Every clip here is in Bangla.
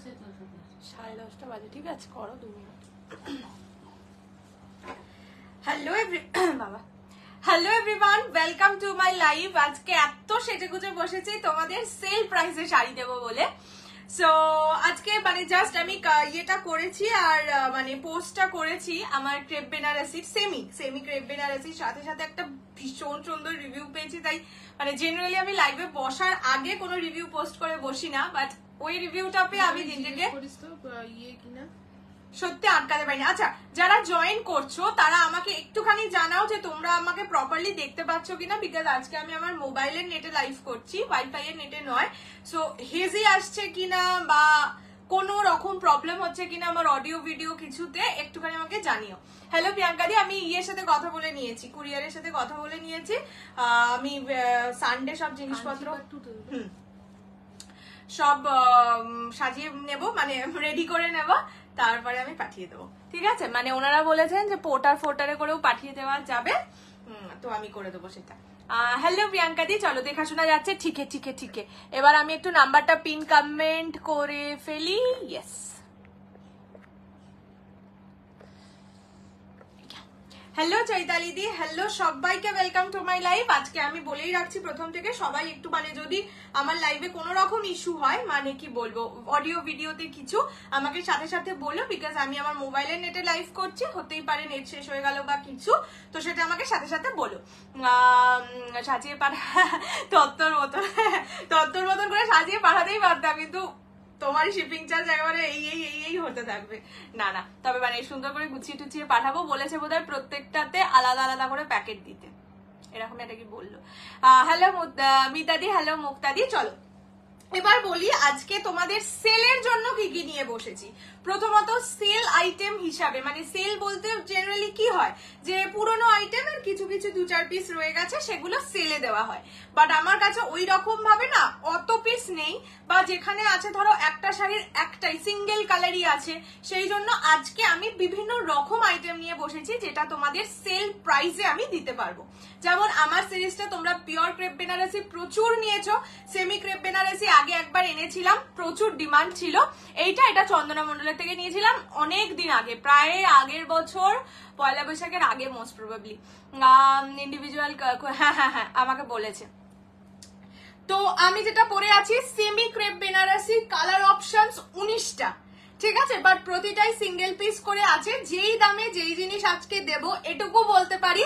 10:30 বাজে, ঠিক আছে করো 2 minute. Hello everyone, welcome to my live. আজকে এত সেজে গুজে বসেছি তোমাদের সেল প্রাইসে শাড়ি দেবো বলে। সো আজকে মানে জাস্ট আমি ইয়েটা করেছি আর মানে পোস্টটা করেছি আমার ক্রেপ বেনারসির সেমি ক্রেপ বেনারসির সাথে সাথে একটা ভীষণ সুন্দর রিভিউ পেয়েছি। তাই মানে জেনারেলি আমি লাইভে বসার আগে কোনো রিভিউ পোস্ট করে বসি না, বাট ওই রিভিউটা পেয়ে আমি নিজেকে সত্যি আটকাতে পারিনি। আচ্ছা, যারা জয়েন করছো তারা আমাকে একটুখানি জানাও যে তোমরা আমাকে প্রপারলি দেখতে পাচ্ছ কিনা, বিকজ আজকে আমি আমার মোবাইলের নেটে লাইভ করছি, ওয়াইফাই এর নেটে নয়। সো হেজি আসছে কিনা বা কোনো রকম প্রবলেম হচ্ছে কিনা আমার অডিও ভিডিও কিছুতে, একটুখানি আমাকে জানিও। হ্যালো প্রিয়াঙ্কাদি, আমি ইয়ের সাথে কথা বলে নিয়েছি, কুরিয়ারের সাথে কথা বলে নিয়েছি। আমি সানডে সব জিনিসপত্র সব সাজিয়ে নেব, মানে রেডি করে নেব, তারপরে আমি পাঠিয়ে দেবো, ঠিক আছে? মানে ওনারা বলেছেন যে পোর্টারে করেও পাঠিয়ে দেওয়া যাবে, তো আমি করে দেবো সেটা। হ্যালো প্রিয়াঙ্কাদি, চলো দেখাশোনা যাচ্ছে, ঠিকে। এবার আমি একটু নাম্বারটা পিন কমেন্ট করে ফেলি। ইয়েস, হ্যালো চৈতালি দি, হ্যালো সবাইকে, ওয়েলকাম টু মাই লাইভ। আজকে আমি বলেই রাখছি প্রথম থেকে, সবাই একটু মানে যদি আমার লাইভে কোনো রকম ইস্যু হয়, মানে কি বলবো, অডিও ভিডিওতে কিছু, আমাকে সাথে সাথে বলো, বিকজ আমি আমার মোবাইলের নেটে লাইভ করছি, হতেই পারে নেট শেষ হয়ে গেল বা কিছু, তো সেটা আমাকে সাথে সাথে বলো। সাজিয়ে তত্তর মতন করে সাজিয়ে পাঠাতেই পারতাম, কিন্তু তোমার শিপিং চার্জ একেবারে এই হতে থাকবে। না, তবে মানে সুন্দর করে গুছিয়ে টুচিয়ে পাঠাবো বলেছে বোধহয়, প্রত্যেকটাতে আলাদা আলাদা করে প্যাকেট দিতে, এরকম একটা কি বললো। হ্যালো মিতাদি, হ্যালো মুক্তাদি। চলো এবার বলি আজকে তোমাদের সেলের জন্য কি কি নিয়ে বসেছি। প্রথমত সেল আইটেম হিসাবে, মানে সেল বলতে জেনারেলি কি হয় যে পুরোনো আইটেমের কিছু 2-4 পিস রয়ে গেছে, সেগুলো সেলে দেওয়া হয়। বাট আমার কাছে ওই রকম ভাবে না অত পিস নেই, বা যেখানে আছে ধরো একটা শাড়ির একটাই সিঙ্গেল কালারই আছে, সেই জন্য আজকে আমি বিভিন্ন রকম আইটেম নিয়ে বসেছি যেটা তোমাদের সেল প্রাইসে আমি দিতে পারবো। যেমন আমার সিরিজটা তোমরা পিওর ক্রেপ বেনারসি প্রচুর নিয়েছো, সেমি ক্রেপ বেনারসি আগে একবার এনেছিলাম, প্রচুর ডিমান্ড ছিল। এটা চন্দনা মন্ডলের থেকে নিয়েছিলাম অনেক দিন আগে, প্রায় আগের বছর পয়লা বৈশাখের আগে মোস্ট প্রবাবলি। ইন্ডিভিজুয়াল হ্যাঁ আমাকে বলেছে। তো আমি যেটা পরে আছি semi crepe Benarasi, colour options 19টা, ঠিক আছে? বাট প্রতিটাই সিঙ্গেল পিস করে আছে। যেই দামে যেই জিনিস আজকে দেব, এটুকু বলতে পারি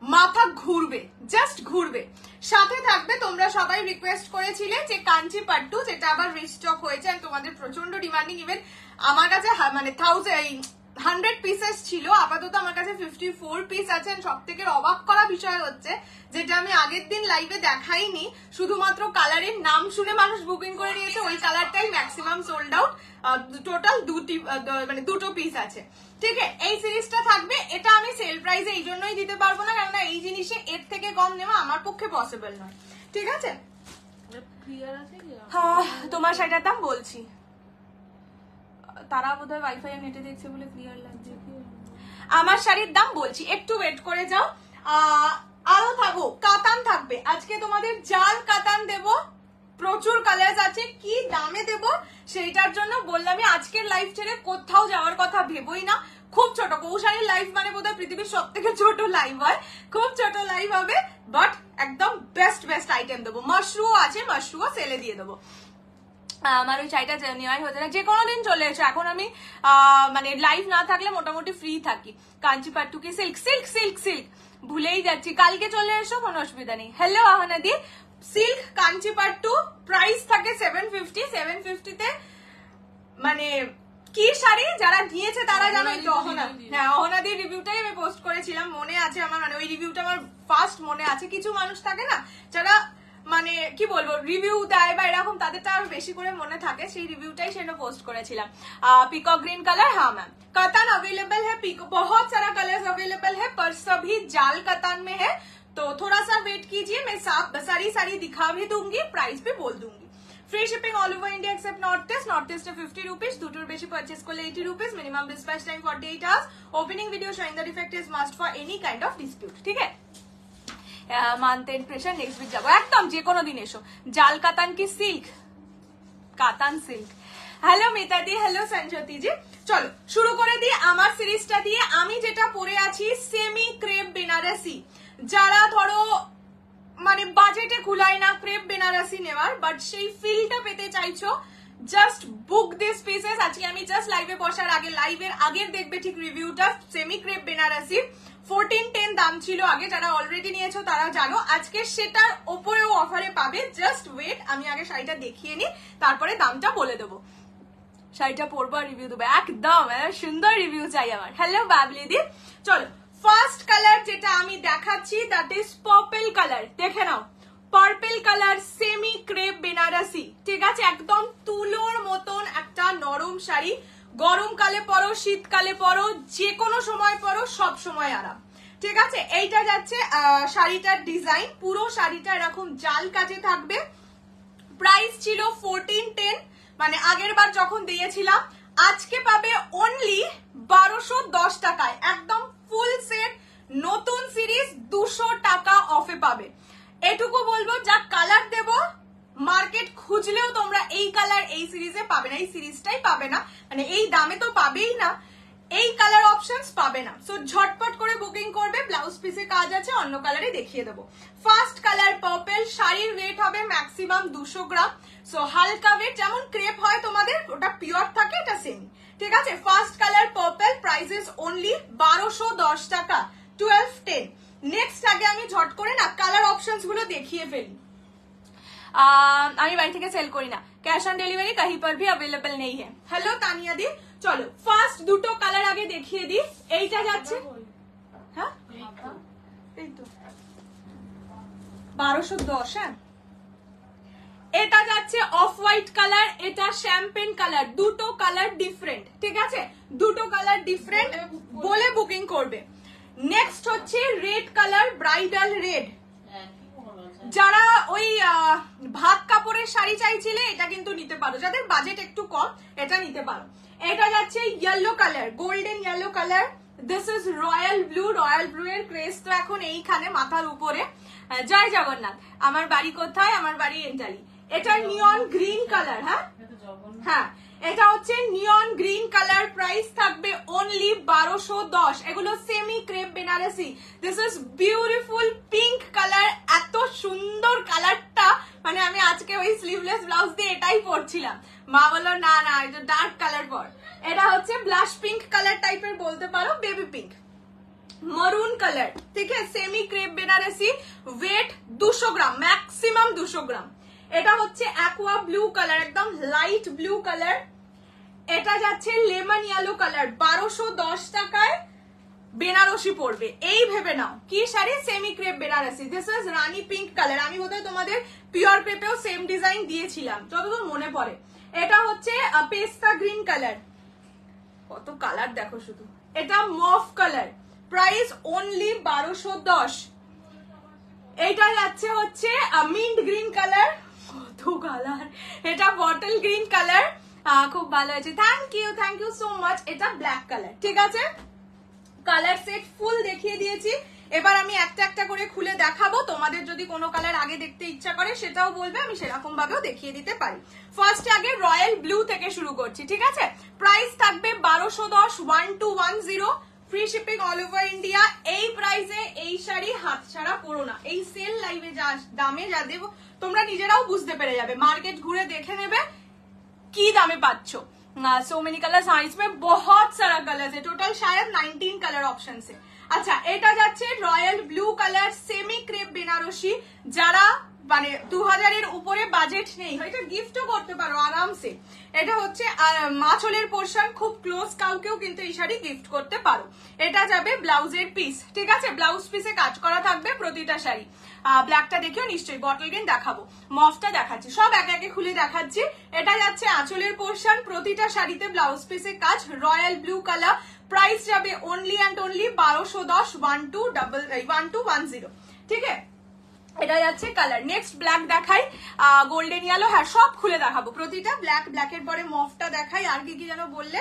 মাথা ঘুরবে, জাস্ট ঘুরবে। সাথে থাকবে, তোমরা সবাই রিকোয়েস্ট করেছিলে যে কাঞ্চি পাট্টু, যেটা আবার রিস্টক হয়েছে, তোমাদের প্রচন্ড ডিমান্ডিং। ইভেন আমার কাছে মানে 100 পিসেস ছিল, আপাতত আমার কাছে 54 পিস আছে। সব থেকে অবাক করা বিষয় হচ্ছে, যেটা আমি আগের দিন লাইভে দেখাইনি, শুধুমাত্র কালারের নাম শুনে মানুষ বুকিং করে নিয়েছে, ওই কালারটাই ম্যাক্সিমাম সোল্ড আউট। টোটাল দুটো পিস আছে, ঠিক আছে? এই সিরিজটা থাকবে, এটা আমি সেল প্রাইসে এই জন্যই দিতে পারবো না, কেননা এই জিনিসে এর থেকে কম নেওয়া আমার পক্ষে পসিবল নয়, ঠিক আছে? তোমার শাড়িটার দাম বলছি, তারা বোধহয় ওয়াইফাই এর নেটে দেখছে বলে ক্লিয়ার লাগছে। আমার শাড়ির দাম বলছি, একটু ওয়েট করে যাও। আরো থাকো, কাতান থাকবে আজকে, তোমাদের জাল কাতান দেব, প্রচুর কালার আছে। কি দামে দেব সেইটার জন্য বললামই, আজকের লাইভ ছেড়ে কোথাও যাওয়ার কথা ভেবোই না। খুব ছোট, কৌশালীর লাইভ মানে বোধহয় পৃথিবীর সব থেকে ছোট লাইভ হয়, খুব ছোট লাইভ হবে, বাট একদম বেস্ট আইটেম দেবো। মাশরুও আছে, মাশরুও সেলে দিয়ে দেবো। আমার ওই চাইটা নেওয়াই হচ্ছে না, যে কোনো দিন চলে এসো। এখন আমি মানে লাইভ না থাকলে মোটামুটি ফ্রি থাকি। কাঞ্চি পাট্টু কি সিল্ক ভুলেই যাচ্ছি, কালকে চলে এসো, কোনো অসুবিধা নেই। Hello Ahnadi, silk Kanchi pattu price থাকে 750 তে। মানে কি শাড়ি যারা নিয়েছে তারা জানো, তো অহনাদির রিভিউটাই আমি পোস্ট করেছিলাম, মনে আছে আমার, মানে ওই রিভিউটা আমার ফার্স্ট মনে আছে। কিছু মানুষ থাকে না যারা মানে কি বলবো রিভিউ দেয় বা এরকম, তাদেরটা আরো বেশি করে মনে থাকে, সেই রিভিউটাই সেটা পোস্ট করেছিলাম। पिकॉक ग्रीन कलर, हाँ मैम कतान अवेलेबल है, बहुत सारा कलर्स अवेलेबल है, पर सभी जाल कतान में है, तो थोड़ा सा वेट कीजिए, मैं सारी दिखा भी दूंगी, प्राइस भी बोल दूंगी। Free shipping all over India except north east 50 rupees, দুটোর বেশি পারচেস করলে 80 rupees, minimum dispatch time 48 hours, opening video showing the defect is must for any kind of dispute, ठीक है? মানতেন প্রেশার, নেক্সট উইক যাবো, একদম যে কোনো দিন এসো। জাল কাতান কি সিল্ক, কাতান সিল্ক। হ্যালো মিতাদি, হ্যালো সঞ্জতি জি। চলো শুরু করে দিই আমার সিরিজটা দিয়ে। আমি যেটা পরে আছি সেমি ক্রেপ বেনারসি। যারা ধরো মানে বাজেটে কুলায় না ক্রেপ বেনারসি নেওয়ার, বাট সেই ফিলটা পেতে চাইছো, জাস্ট বুক দিস পিসেস। আজকে আমি জাস্ট লাইভে বসার আগে, লাইভের আগের দেখবে ঠিক রিভিউটা। সেমি ক্রেপ বেনারসি 1410 দাম ছিল আগে, যারা অলরেডি নিয়েছো তারা জানো। আজকে সেটার ওপরেও অফারে পাবে, জাস্ট ওয়েট। আমি আগে শাড়িটা দেখিয়ে নিই, তারপরে দামটা বলে দেবো। শাড়িটা পরবো আর রিভিউ দেবো, একদম সুন্দর রিভিউ চাই আমার। হ্যালো বাবলিদি। চলো ফার্স্ট কালার যেটা আমি দেখাচ্ছি দ্যাট ইজ পার্পল কালার। দেখে নাও, purple colour semi crepe Benarasi, ঠিক আছে? একদম তুলোর মতন একটা নরম শাড়ি। গরমকালে পরো, শীতকালে পরো, যে কোনো সময় পরো, সব সময় আরাম, ঠিক আছে? এইটা যাচ্ছে শাড়িটার ডিজাইন। পুরো শাড়িটা এরকম জাল কাজে থাকবে। প্রাইস ছিল 1410, মানে আগের বার যখন দিয়েছিলাম। আজকে পাবে অনলি 1210 টাকায়, একদম ফুল সেট নতুন সিরিজ 200 টাকা অফে পাবে। এটুকু বলবো, যা কালার দেব মার্কেট খুঁজলেও তোমরা এই কালার এই সিরিজে পাবে না, এই সিরিজটাই পাবে না, মানে এই দামে তো পাবেই না, এই কালার অপশনস পাবে না। সো ঝটপট করে বুকিং করবে। ব্লাউজ পিসে কাজ আছে, অন্য কালারে দেখিয়ে দেবো। ফার্স্ট কালার পার্পল, শাড়ির ওয়েট হবে ম্যাক্সিমাম 200 গ্রাম। সো হালকা ওয়েট, যেমন ক্রেপ হয় তোমাদের, ওটা পিওর থাকে, এটা সেমি, ঠিক আছে? First colour purple, prices only 1210 টাকা, 1210। নেক্সট আগে আমি ঝট করে না কালার অপশনস গুলো দেখিয়ে ফেলি। আমি বাড়ি থেকে সেল করি না, ক্যাশ অন ডেলিভারি कहीं पर भी अवेलेबल नहीं है। হ্যালো তানিয়া দি। চলো ফার্স্ট দুটো কালার আগে দেখিয়ে দিই। এইটা যাচ্ছে, হ্যাঁ এই তো 1210। হ্যাঁ, এটা যাচ্ছে অফ হোয়াইট কালার, এটা শ্যাম্পেন কালার, দুটো কালার ডিফারেন্ট, ঠিক আছে? দুটো কালার ডিফারেন্ট বলে বুকিং করবে। নেক্সট হচ্ছে রেড কালার, ব্রাইডাল রেড। যারা ওই ভাত কাপড়ের শাড়ি চাইছিলে এটা কিন্তু নিতে পারো, যাদের বাজেট একটু কম এটা নিতে পারো। এটা যাচ্ছে yellow colour, golden yellow colour. This is royal blue. Royal blue এর ক্রেজ তো এখন এইখানে মাথার উপরে। জয় জগন্নাথ। আমার বাড়ি কোথায়? আমার বাড়ি এন্টালি। এটা নিয়ন গ্রিন কালার। হ্যাঁ হ্যাঁ, এটা হচ্ছে নিয়ন গ্রিন কালার। প্রাইস থাকবে অনলি 1210। এগুলো semi crepe Benarasi. This is beautiful pink colour. এত সুন্দর কালারটা, মানে আমি আজকে ওই স্লিভলেস ব্লাউজ দিয়ে এটাই পরছিলাম। মা বললো না না, এটা ডার্ক কালার পর। এটা হচ্ছে ব্লাশ পিঙ্ক কালার টাইপের বলতে পারো, বেবি পিঙ্ক। মরুন কালার, ঠিক আছে? সেমি ক্রেপ বেনারসি, ওয়েট 200 গ্রাম, ম্যাক্সিমাম 200 গ্রাম। এটা হচ্ছে অ্যাকোয়া ব্লু কালার, একদম লাইট ব্লু কালার। এটা যাচ্ছে লেমন ইয়েলো কালার। 1210 টাকায় বেনারসি পড়বে। এই ভেবে নাও কি sari, semi crepe Benarasi. This is Rani pink colour. আমি বোধহয় তোমাদের পিওর ক্রেপেও সেম ডিজাইন দিয়েছিলাম যতদূর মনে পড়ে। এটা হচ্ছে পেস্তা গ্রিন কালার। কত কালার দেখো শুধু। এটা মফ কালার, প্রাইস অনলি 1210। এইটা যাচ্ছে হচ্ছে মিন্ট গ্রিন কালার। কত কালার! এটা বটল গ্রিন কালার, খুব ভালো হয়েছে। Thank you so much. এটা ব্ল্যাক কালার, ঠিক আছে? কালার সেট ফুল দেখিয়ে দিয়েছি। এবার আমি একটা একটা করে খুলে দেখাবো। তোমাদের যদি কোনো কালার আগে দেখতে ইচ্ছা করে সেটাও বলবে, আমি সেরকম ভাবেও দেখিয়ে দিতে পারি। ফার্স্ট আগে রয়্যাল ব্লু থেকে শুরু করছি, ঠিক আছে? প্রাইস থাকবে 1210, 1210, free shipping all over India. এই প্রাইসে এই শাড়ি হাত ছাড়া পড়ো না। এই সেল লাইভে যা দামে যা দেবো তোমরা নিজেরাও বুঝতে পেরে যাবে, মার্কেট ঘুরে দেখে নেবে কি দামে পাচ্ছ। सो मेनी कलर्स, हाँ इसमें बहुत सारा कलर्स है, टोटल शायद 19 कलर ऑप्शन है। আচ্ছা, এটা যাচ্ছে royal blue colour, semi crepe Benarasi. যারা মানে 2000 এর উপরে বাজেট নেই, এটা গিফটও করতে পারো আরামসে। এটা হচ্ছে মাছলের পোর্শন, খুব ক্লোজ কাউকেও কিন্তু এই শাড়ি গিফট করতে পারো। এটা যাবে ব্লাউজের পিস, ঠিক আছে? ব্লাউজ পিসে কাজ করা থাকবে প্রতিটা শাড়ি। ব্ল্যাকটা দেখেও নিশ্চয়ই, বটল গ্রিন দেখাবো, মফটা দেখাচ্ছি, সব একে একে খুলে দেখাচ্ছি। এটা যাচ্ছে আঁচলের পোর্শন, প্রতিটা শাড়িতে ব্লাউজ পিসে কাজ, রয়্যাল ব্লু কালার। প্রাইস যাবে অনলি অ্যান্ড অনলি 1210, 1210, ঠিক আছে? এটা যাচ্ছে কালার। নেক্সট ব্ল্যাক দেখাই, গোল্ডেন ইয়েলো। হ্যাঁ, সব খুলে দেখাবো প্রতিটা। ব্ল্যাকের পরে মফটা দেখাই। আর কি কি যেন বললে?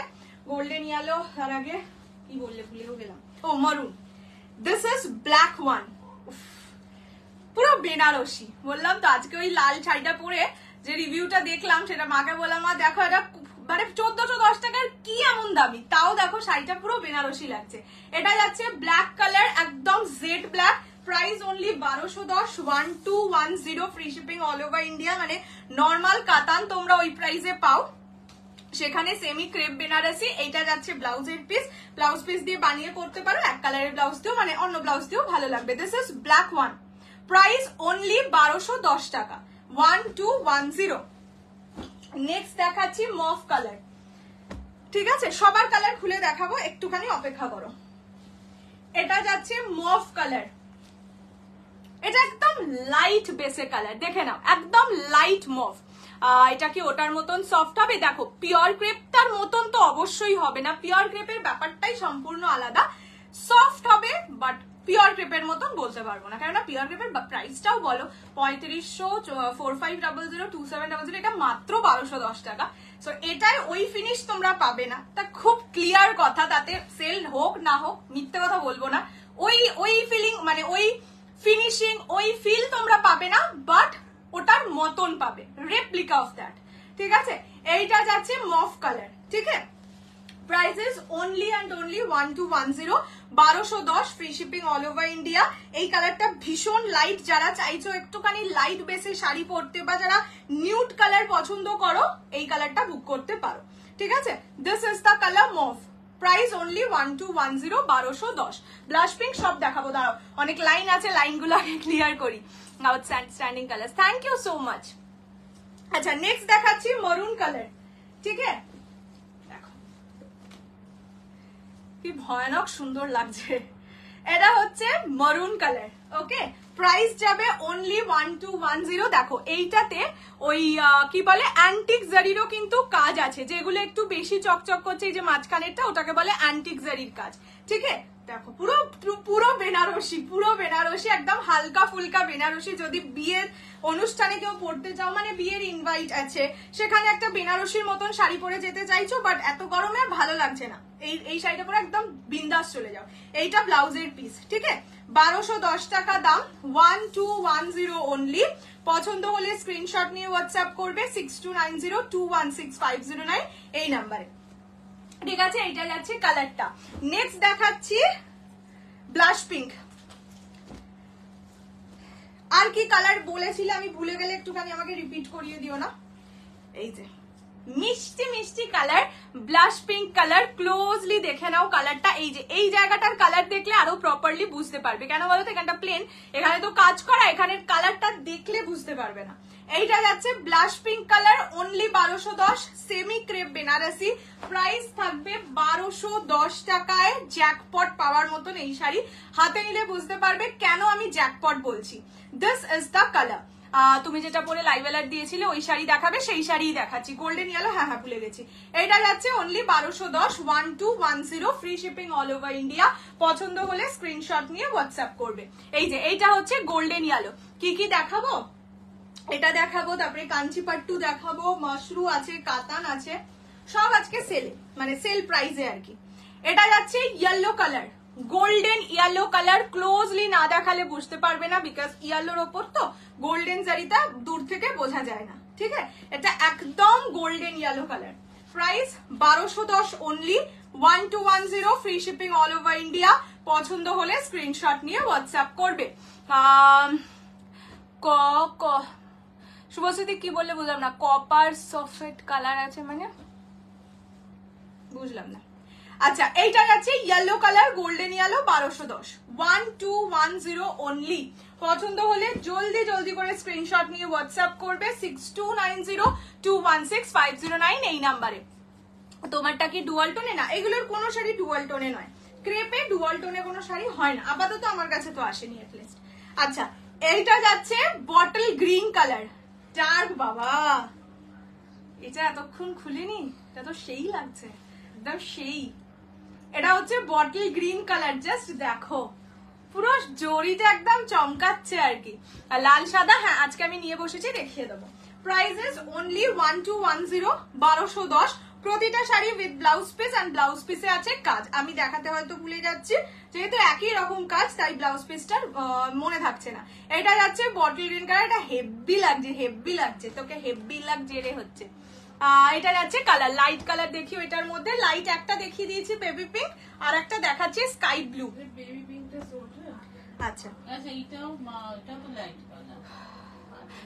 গোল্ডেন ইয়েলো, তার আগে কি বললে ভুলেও গেলাম। ও maroon. This is black one, পুরো বেনারসি। বললাম তো আজকে ওই লাল শাড়িটা পরে যে রিভিউটা দেখলাম, সেটা মাকে বললাম মা দেখো এটা মানে 1410 টাকার কি এমন দামি, তাও দেখো শাড়িটা পুরো বেনারসি লাগছে। এটা যাচ্ছে ব্ল্যাক কালার, একদম jet black, price only 1210, 1210, free shipping all over India. মানে নর্মাল কাতান তোমরা ওই প্রাইসে পাও, সেখানে সেমি ক্রেপ বেনারসি। এইটা যাচ্ছে ব্লাউজের পিস, ব্লাউজ পিস দিয়ে বানিয়ে করতে পারো, এক কালারের ব্লাউজ দিও, মানে অন্য ব্লাউজ দিও ভালো লাগবে। This is black one, price only 1210 টাকা, 1210। নেক্সট দেখাচ্ছি মফ কালার, ঠিক আছে সবার কালার খুলে দেখাবো, একটুখানি অপেক্ষা করো। এটা যাচ্ছে মফ কালার, এটা একদম লাইট বেসে কালার, দেখে নাও একদম লাইট মফ। এটা কি ওটার মতন সফট হবে? দেখো পিওর ক্রেপটার মতন তো অবশ্যই হবে না, পিওর ক্রেপের ব্যাপারটাই সম্পূর্ণ আলাদা। সফট হবে বাট পিওর ক্রেপের মতন বলতে পারবো না, কেননা পিওর ক্রেপের প্রাইসটাও বলো 3500, 4500, 2700, এটা মাত্র 1210 টাকা। সো এটাই ওই ফিনিশ তোমরা পাবে না, তা খুব ক্লিয়ার কথা, তাতে সেল হোক না হোক মিথ্যে কথা বলবো না, ওই ফিলিং মানে ওই ফিনিশিং ওই ফিল তোমরা পাবে না, বাট ওটার মতন পাবে, রেপ্লিকা অফ দ্যাট, ঠিক আছে। এইটা যাচ্ছে মফ কালার, ঠিক আছে, price is only and only 1210, 1210, free shipping all over India. এই কালারটা ভীষণ লাইট, যারা চাইছো একটুখানি লাইট বেসে শাড়ি পরতে বা যারা নিউড কালার পছন্দ করো এই কালারটা বুক করতে পারো, ঠিক আছে। This is the colour mauve, price only 1210, 1210। Blush pink সব দেখাবো, দাঁড়াও অনেক লাইন আছে, লাইনগুলো আগে ক্লিয়ার করি। Outstanding colour, thank you so much. আচ্ছা নেক্সট দেখাচ্ছি মরুন কালার, ঠিক আছে, দেখো কি ভয়ানক সুন্দর লাগছে। এটা হচ্ছে মরুন কালার, ওকে, প্রাইস যাবে অনলি 1210। দেখো এইটাতে ওই কি বলে অ্যান্টিক জারিরও কিন্তু কাজ আছে, যেগুলো একটু বেশি চকচক করছে, এই যে মাঝখানেরটা ওটাকে বলে অ্যান্টিক জারির কাজ, ঠিক আছে। দেখো পুরো পুরো বেনারসি, পুরো বেনারসি, একদম হালকা ফুলকা বেনারসি। যদি বিয়ের অনুষ্ঠানে কেউ পড়তে চাও, মানে বিয়ের ইনভাইট আছে, সেখানে একটা বেনারসির মতন শাড়ি পরে যেতে চাইছো, বাট এত গরমে আর ভালো লাগছে না, এই শাড়িটা পরে একদম বিন্দাস চলে যাও। এইটা ব্লাউজের পিস, ঠিক আছে, 1210 টাকা দাম, 1210 অনলি। পছন্দ হলে স্ক্রিনশট নিয়ে হোয়াটসঅ্যাপ করবে 6290216509 এই নাম্বারে, ঠিক আছে। এইটা যাচ্ছে কালারটা। নেক্সট দেখাচ্ছি ব্লাশ পিঙ্ক। আর কি কালার বলেছিলে আমি ভুলে গেলে একটুখানি আমাকে রিপিট করিয়ে দিও না। এই যে মিষ্টি মিষ্টি colour, blush pink colour, closely দেখে নাও কালারটা। এই যে এই জায়গাটার কালার দেখলে আরো প্রপারলি বুঝতে পারবে, কেন বলো তো, এখানটা প্লেন, এখানে তো কাজ করা, এখানের কালারটা দেখলে বুঝতে পারবে না। এইটা যাচ্ছে blush pink colour, only 1210, semi crepe Benarasi, price থাকবে 1210 টাকায়। জ্যাকপট পাওয়ার মতন এই শাড়ি, হাতে নিলে বুঝতে পারবে কেন আমি জ্যাকপট বলছি। This is the colour. তুমি যেটা পরে লাইভ অ্যালার্ট দিয়েছিলে ওই শাড়ি দেখাবে, সেই শাড়িই দেখাচ্ছি, গোল্ডেন ইয়েলো, হ্যাঁ ভুলে গেছি। এটা যাচ্ছে only 1210, 1210, free shipping all over India. পছন্দ হলে স্ক্রিনশট নিয়ে হোয়াটসঅ্যাপ করবে। এই যে এইটা হচ্ছে গোল্ডেন ইয়েলো। কি কি দেখাবো? এটা দেখাবো, তারপরে কাঞ্চিপাট্টু দেখাবো, মাশরু আছে, কাতান আছে, সব আজকে সেলে, মানে সেল প্রাইসে আর কি। এটা যাচ্ছে yellow colour, golden yellow colour, closely না দেখালে বুঝতে পারবে না, বিকজ ইয়েলোর ওপর তো গোল্ডেন জারিটা দূর থেকে বোঝা যায় না, ঠিক আছে। এটা একদম golden yellow colour, price 1210 only, 1210, free shipping all over India. পছন্দ হলে স্ক্রিনশট নিয়ে হোয়াটসঅ্যাপ করবে। শুভশ্রী কি বললে বুঝলাম না, কপার সফেট কালার আছে মানে বুঝলাম না। আচ্ছা এইটা যাচ্ছে yellow colour, golden yellow, 1210, 1210 only. পছন্দ হলে জলদি জলদি করে স্ক্রিনশট নিয়ে হোয়াটসঅ্যাপ করবে 6290216509 এই নাম্বারে। তোমারটা কি ডুয়াল টোনে? না, এগুলোর কোনো শাড়ি ডুয়াল টোনে নয়, ক্রেপে ডুয়াল টোনে কোনো শাড়ি হয় না, আপাতত আমার কাছে তো আসেনি এটলিস্ট। আচ্ছা এইটা যাচ্ছে বটল গ্রিন কালার, ডার্ক, বাবা এটা এতক্ষণ খুলিনি, এটা তো সেই লাগছে একদম সেই। এটা হচ্ছে বটল গ্রিন কালার, জাস্ট দেখো পুরো জরিটা একদম চমকাচ্ছে আর কি। আর লাল সাদা, হ্যাঁ আজকে আমি নিয়ে বসেছি, দেখিয়ে দেবো। প্রাইসেস অনলি 1210, 1210, প্রতিটা sari with blouse piece, and blouse পিসে আছে কাজ। আমি দেখাতে হয়তো ভুলে যাচ্ছি, যেহেতু একই রকম কাজ তাই ব্লাউজ পিসটার মনে থাকছে না। এটা যাচ্ছে বটল গ্রিন কালার, এটা হেভি লাগছে, হেভি লাগছে, তোকে হেভি লাগছে রে হচ্ছে, এটা যাচ্ছে কালার, লাইট কালার দেখিও। এটার মধ্যে লাইট একটা দেখিয়ে দিয়েছি বেবি পিঙ্ক, আর একটা দেখাচ্ছি স্কাই ব্লু। বেবি পিঙ্কটা সোজা। আচ্ছা আচ্ছা এটাও তো লাইট কালার।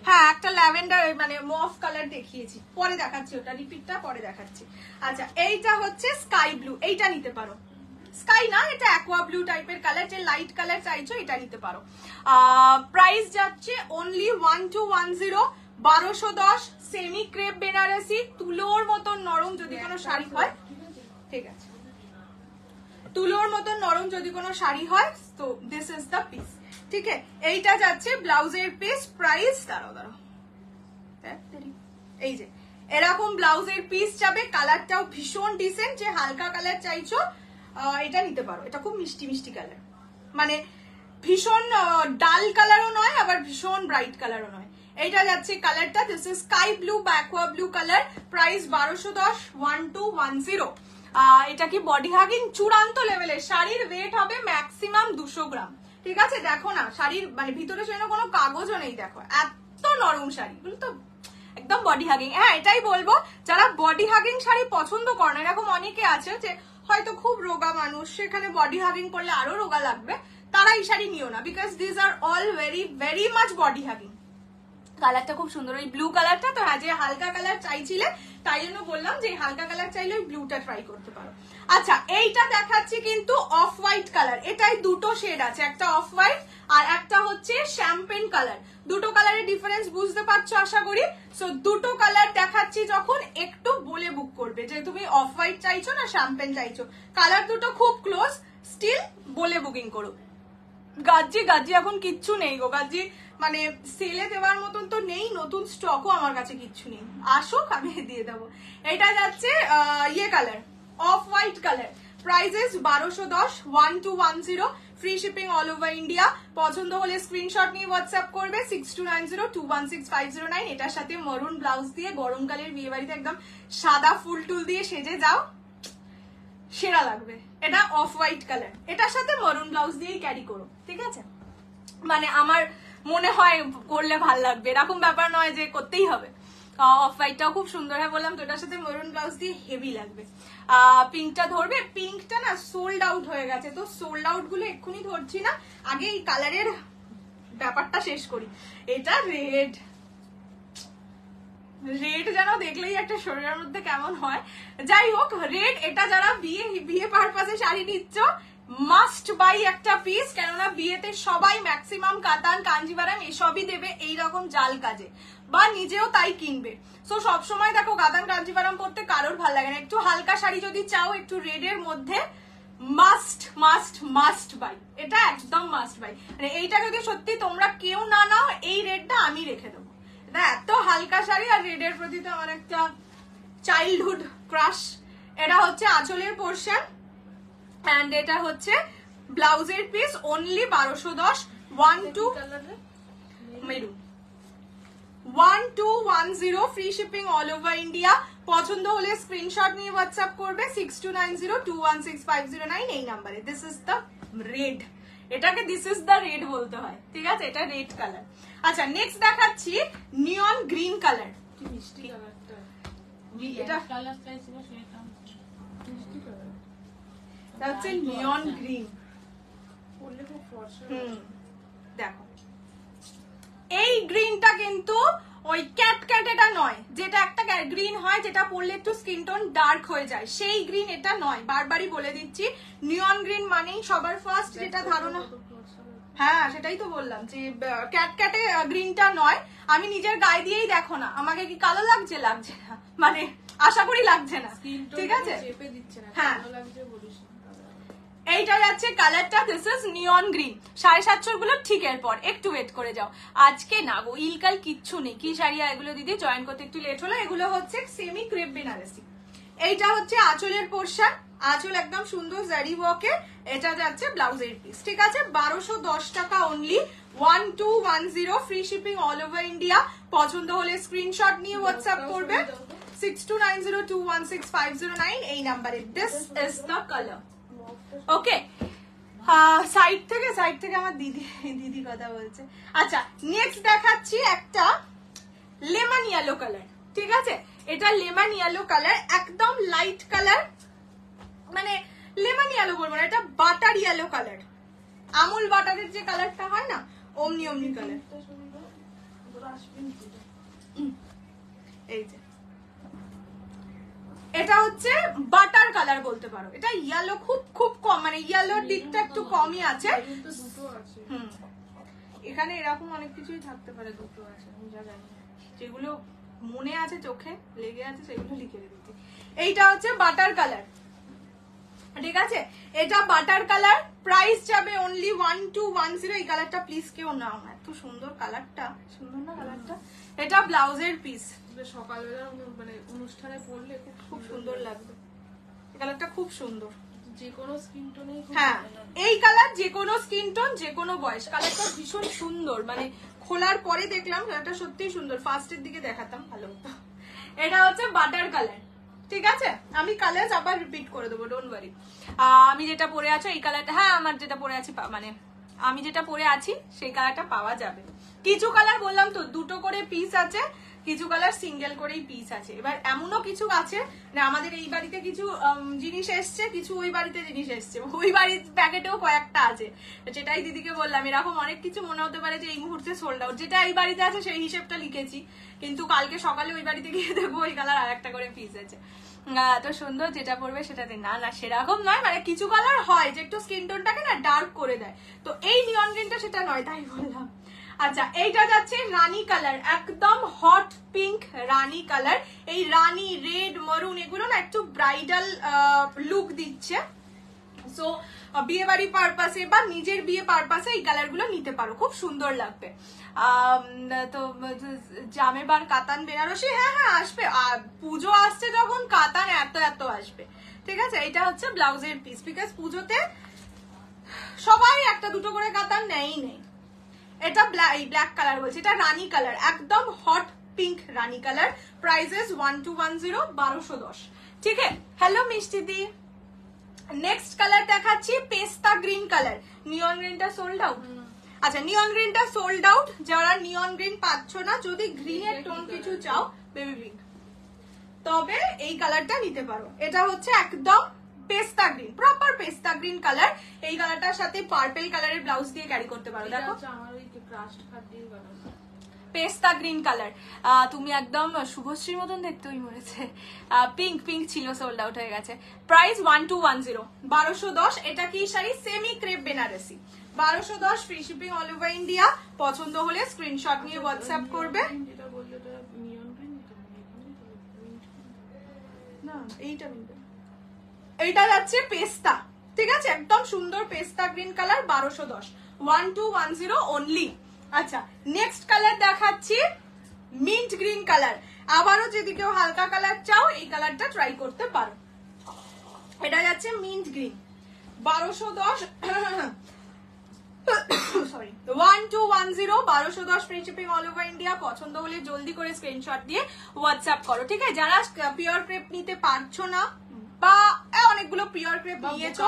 হ্যাঁ একটা ল্যাভেন্ডার মানে মফ কালার দেখিয়েছি, পরে দেখাচ্ছি ওটা, রিপিটটা পরে দেখাচ্ছি। আচ্ছা এইটা হচ্ছে স্কাই ব্লু, এইটা নিতে পারো। স্কাই না, এটা অ্যাকোয়া ব্লু টাইপের কালার, যে লাইট কালার চাইছো এটা নিতে পারো। প্রাইস যাচ্ছে অনলি 1210, 1210। সেমি ক্রেপ বেনারসি, তুলোর মতন নরম যদি কোনো শাড়ি হয়, ঠিক আছে, তুলোর মতন নরম যদি কোনো শাড়ি হয় তো দিস ইজ দ্য পিস। ঠিক আছে, এইটা যাচ্ছে ব্লাউজের পিস। প্রাইস দাঁড়াও, এই যে এরকম ব্লাউজের পিস যাবে। কালারটাও ভীষণ ডিসেন্ট, যে হালকা কালার চাইছো এটা নিতে পারো। এটা খুব মিষ্টি মিষ্টি কালার, মানে ভীষণ ডাল কালারও নয় আবার ভীষণ ব্রাইট কালারও নয়। এইটা যাচ্ছে কালারটা, দিস ইজ স্কাই ব্লু বা অ্যাকোয়া ব্লু কালার। প্রাইস 1210, 1210। এটা কি বডি হাগিং চূড়ান্ত লেভেলের শাড়ির, ওয়েট হবে ম্যাক্সিমাম 200 গ্রাম। ঠিক আছে, দেখো না শাড়ির মানে ভিতরে সেটা কোনো কাগজও নেই, দেখো এত নরম শাড়ি, বুঝলো তো, একদম বডি হাগিং। হ্যাঁ এটাই বলবো, যারা বডি হাগিং শাড়ি পছন্দ করে না, এরকম অনেকে আছে যে হয়তো খুব রোগা মানুষ, সেখানে বডি হাগিং করলে আরো রোগা লাগবে, তারা এই শাড়ি নিও না, because this are all very very much body hugging. কালারটা খুব সুন্দর, ওই ব্লু কালারটা তো, হ্যাঁ যে হালকা কালার চাইছিলে তাই জন্য বললাম যে হালকা কালার চাইলে ওই ব্লুটা ট্রাই করতে পারো। আচ্ছা এইটা দেখাচ্ছি কিন্তু অফ হোয়াইট কালার, এটাই দুটো শেড আছে, একটা অফ হোয়াইট আর একটা হচ্ছে শ্যাম্পেন কালার। দুটো কালারের ডিফারেন্স বুঝতে পারছো আশা করি। সো দুটো কালার দেখাচ্ছি, যখন একটু বলে বুক করবে যে তুমি অফ হোয়াইট চাইছো না শ্যাম্পেন চাইছো, কালার দুটো খুব ক্লোজ, স্টিল বলে বুকিং করো। গাজি গাজি এখন কিচ্ছু নেই গো, গাজি মানে সেলে দেওয়ার মতন তো নেই, নতুন স্টকও আমার কাছে কিচ্ছু নেই, আসুক আমি দিয়ে দেবো। এটা যাচ্ছে ইয়ে colour, off white colour. Prices 1210, 1210। Free shipping all over India. পছন্দ হলে স্ক্রিনশট নিয়ে হোয়াটসঅ্যাপ করবে 6290216509। এটার সাথে মরুন ব্লাউজ দিয়ে গরমকালের বিয়ে বাড়িতে একদম সাদা ফুল টুল দিয়ে সেজে যাও, সেরা লাগবে। এটা অফ হোয়াইট কালার, এটার সাথে মরুন ব্লাউজ দিয়েই ক্যারি করো, ঠিক আছে, মানে আমার মনে হয় করলে ভাল লাগবে, এরকম ব্যাপার নয় যে করতেই হবে। অফ হোয়াইটটাও খুব সুন্দর হয় বললাম তো, এটার সাথে মরুন ব্লাউজ দিয়ে হেভি লাগবে। পিঙ্কটা ধরবে, পিঙ্কটা না সোল্ড আউট হয়ে গেছে, তো সোল্ড আউট গুলো এক্ষুনি ধরছি না, আগে এই কালারের ব্যাপারটা শেষ করি। এটা রেড, রেড যেন দেখলেই একটা শরীরের মধ্যে কেমন হয়, যাই হোক রেড। এটা যারা বিয়ে পারপাসে শাড়ি নিচ্ছ, মাস্ট বাই একটা পিস, কেননা বিয়েতে সবাই ম্যাক্সিমাম কাতান কাঞ্জিভারাম এসবই দেবে এইরকম জাল কাজে, বা নিজেও তাই কিনবে। সো সবসময় দেখো কাতান কাঞ্জিভারাম পরতে কারোর ভালো লাগে না, একটু হালকা শাড়ি যদি চাও একটু রেডের মধ্যে, মাস্ট মাস্ট মাস্ট বাই, এটা একদম মাস্ট বাই। মানে এইটা যদি সত্যি তোমরা কেউ না নাও, এই রেডটা আমি রেখে দেবো। এটা এত হালকা শাড়ি, আর রেডের প্রতি তো আমার একটা চাইল্ডহুড ক্রাশ। এটা হচ্ছে আঁচলের পোর্শন, এন্ড এটা হচ্ছে ব্লাউজের piece, only 1210, 1210। Free shipping all over India. পছন্দ হলে স্ক্রিনশট নিয়ে হোয়াটসঅ্যাপ করবে 6290216509 এই নাম্বারে। দিস ইজ দ্য রেড, এটাকে দিস ইজ দ্য রেড বলতে হয়, ঠিক আছে, এটা রেড কালার। আচ্ছা নেক্সট দেখাচ্ছি নিয়ন গ্রিন কালার। কি মিষ্টি কালারটা, এটা কালার চাইছিল সেটা মিষ্টি কালার, এটা হচ্ছে নিয়ন গ্রিন। পরলে খুব ফর্সা। দেখো এই গ্রিনটা কিন্তু ওই ক্যাট ক্যাট এটা নয়, যেটা একটা গ্রিন হয় যেটা পরলে একটু স্কিন টোন ডার্ক হয়ে যায়, সেই গ্রিন এটা নয়, বারবারই বলে দিচ্ছি। নিয়ন গ্রিন মানেই সবার ফার্স্ট যেটা ধারণা, হ্যাঁ সেটাই তো বললাম যে ক্যাট ক্যাটে গ্রিনটা নয়। আমি নিজের গায়ে দিয়েই দেখো না আমাকে কি কালো লাগছে, লাগছে না, মানে আশা করি লাগছে না, ঠিক আছে, হ্যাঁ এইটা যাচ্ছে কালারটা, দিস ইজ নিয়ন গ্রিন। 750 গুলো ঠিক এরপর, একটু ওয়েট করে যাও, আজকে না গো ইলকাল কিচ্ছু নেই। কি শাড়ি এগুলো দিদি, জয়েন করতে একটু লেট হলো। এগুলো হচ্ছে সেমি ক্রেপ বেনারসি। এইটা হচ্ছে আঁচলের পোর্শন, আঁচল একদম সুন্দর জারি ওয়ার্কের। এটা যাচ্ছে ব্লাউজের পিস, ঠিক আছে, 1210 টাকা only, 1210। Free shipping all over India. পছন্দ হলে স্ক্রিনশট নিয়ে হোয়াটসঅ্যাপ করবে 6290216509 এই নাম্বারে। This is the colour, okay. Side থেকে আমার দিদি কথা বলছে। আচ্ছা নেক্সট দেখাচ্ছি একটা লেমন ইয়েলো কালার, ঠিক আছে, এটা লেমন ইয়েলো কালার, একদম লাইট কালার, মানে লেমন ইয়েলো বলবো না, এটা বাটার ইয়েলো কালার, আমুল বাটারের যে কালারটা হয় না অমনি অমনি কালার। এই যে এটা হচ্ছে বাটার কালার বলতে পারো, এটা ইয়েলো খুব খুব কম, মানে ইয়েলোর দিকটা একটু কমই আছে। এখানে এরকম অনেক কিছুই থাকতে পারে, দুটো আছে আমি যা জানি, যেগুলো মনে আছে চোখে লেগে আছে সেগুলো লিখে রেখেছি। এইটা হচ্ছে বাটার কালার, ঠিক আছে, এটা বাটার কালার, প্রাইস যাবে অনলি 1210। এই কালারটা প্লিজ কেউ নাও, এত সুন্দর কালারটা, সুন্দর না কালারটা? এটা ব্লাউজের পিস, সকালবেলা মানে অনুষ্ঠানে পরলে খুব সুন্দর লাগবে, এই কালারটা খুব সুন্দর, যে কোনো স্কিন টোনে। হ্যাঁ এই কালার যে কোনো স্কিন টোন, যে কোনো বয়স, কালারটা ভীষণ সুন্দর, মানে খোলার পরে দেখলাম কালারটা সত্যি সুন্দর, ফার্স্টের দিকে দেখাতাম ভালো হতো। এটা হচ্ছে বাটার কালার, ঠিক আছে, আমি কালার আবার রিপিট করে দেবো, ডোন্ট ওয়ারি। আমি যেটা পরে আছি এই কালারটা, হ্যাঁ আমার যেটা পরে আছি মানে আমি যেটা পরে আছি সেই কালারটা পাওয়া যাবে। কিছু কালার বললাম তো দুটো করে পিস আছে, কিছু কালার সিঙ্গেল করেই পিস আছে। এবার এমনও কিছু আছে না, আমাদের এই বাড়িতে কিছু জিনিস এসছে, কিছু ওই বাড়িতে জিনিস এসছে, ওই বাড়ির প্যাকেটেও কয়েকটা আছে, সেটাই দিদিকে বললাম। এরকম অনেক কিছু মনে হতে পারে যে এই মুহূর্তে সোল্ড আউট, যেটা এই বাড়িতে আছে সেই হিসেবটা লিখেছি, কিন্তু কালকে সকালে ওই বাড়িতে গিয়ে দেখবো ওই কালার আর একটা করে পিস আছে। তো সুন্দর, যেটা পড়বে সেটাতে না না সেরকম নয়, মানে কিছু কালার হয় যে একটু স্কিন টোনটাকে না ডার্ক করে দেয়, তো এই নিয়ন গ্রিনটা সেটা নয়, তাই বললাম। আচ্ছা এইটা যাচ্ছে রানী কালার, একদম হট পিঙ্ক রানী কালার। এই রানী, রেড, মরুন এগুলো না একটু ব্রাইডাল লুক দিচ্ছে, সো বিয়ে বাড়ি পারপাসে বা নিজের বিয়ে পারপাসে এই কালার গুলো নিতে পারো, খুব সুন্দর লাগবে। তো জামেবার কাতান বেনারসি, হ্যাঁ হ্যাঁ আসবে, পুজো আসছে যখন কাতান এত এত আসবে, ঠিক আছে। এটা হচ্ছে ব্লাউজের পিস, বিকজ পুজোতে সবাই একটা দুটো করে কাতান নেই নেই। এটা ব্ল্যাক কালার বলছে, এটা রানী কালার, একদম hot pink rani colour, prices 1210, 1210, ঠিক আছে। হ্যালো মিষ্টি দি, নেক্সট কালার দেখাচ্ছি পেস্তা গ্রিন কালার। নিয়ন গ্রিনটা সোল্ড আউট, আচ্ছা নিয়ন গ্রিনটা সোল্ড আউট, যারা নিয়ন গ্রিন পাচ্ছ না, যদি গ্রিনের টোন কিছু চাও বেবি পিঙ্ক, তবে এই কালারটা নিতে পারো। এটা হচ্ছে একদম পেস্তা গ্রিন, প্রপার পেস্তা গ্রিন কালার, এই কালারটার সাথে পার্পল কালারের ব্লাউজ দিয়ে ক্যারি করতে পারো। দেখো আমার ওই ক্রাস্ট খাদ্যের কালার, পেস্তা গ্রিন কালার, তুমি একদম শুভশ্রীর মতন দেখতে, ওই মরেছে, পিঙ্ক পিঙ্ক ছিল, সোল্ড আউট হয়ে গেছে। প্রাইস 1210, 1210। এটা কি sari? Semi crepe Benarasi, 1210, free shipping all over India. পছন্দ হলে স্ক্রিনশট নিয়ে হোয়াটসঅ্যাপ করবে। যেটা বললে ওটা নিয়ন গ্রিন, না এইটা এইটা যাচ্ছে পেস্তা, ঠিক আছে, একদম সুন্দর পেস্তা গ্রিন কালার, 1210, 1210 অনলি। আচ্ছা নেক্সট কালার দেখাচ্ছি মিন্ট গ্রিন কালার, আবারও যদি কেউ হালকা কালার চাও এই কালারটা ট্রাই করতে পারো। এটা যাচ্ছে mint green, 1210, sorry 1210, 1210, free shipping all over India. পছন্দ হলে জলদি করে স্ক্রিনশট দিয়ে হোয়াটসঅ্যাপ করো, ঠিক আছে। যারা পিওর ক্রেপ নিতে পারছো না বা অনেকগুলো পিওর ক্রেপ নিয়েছো,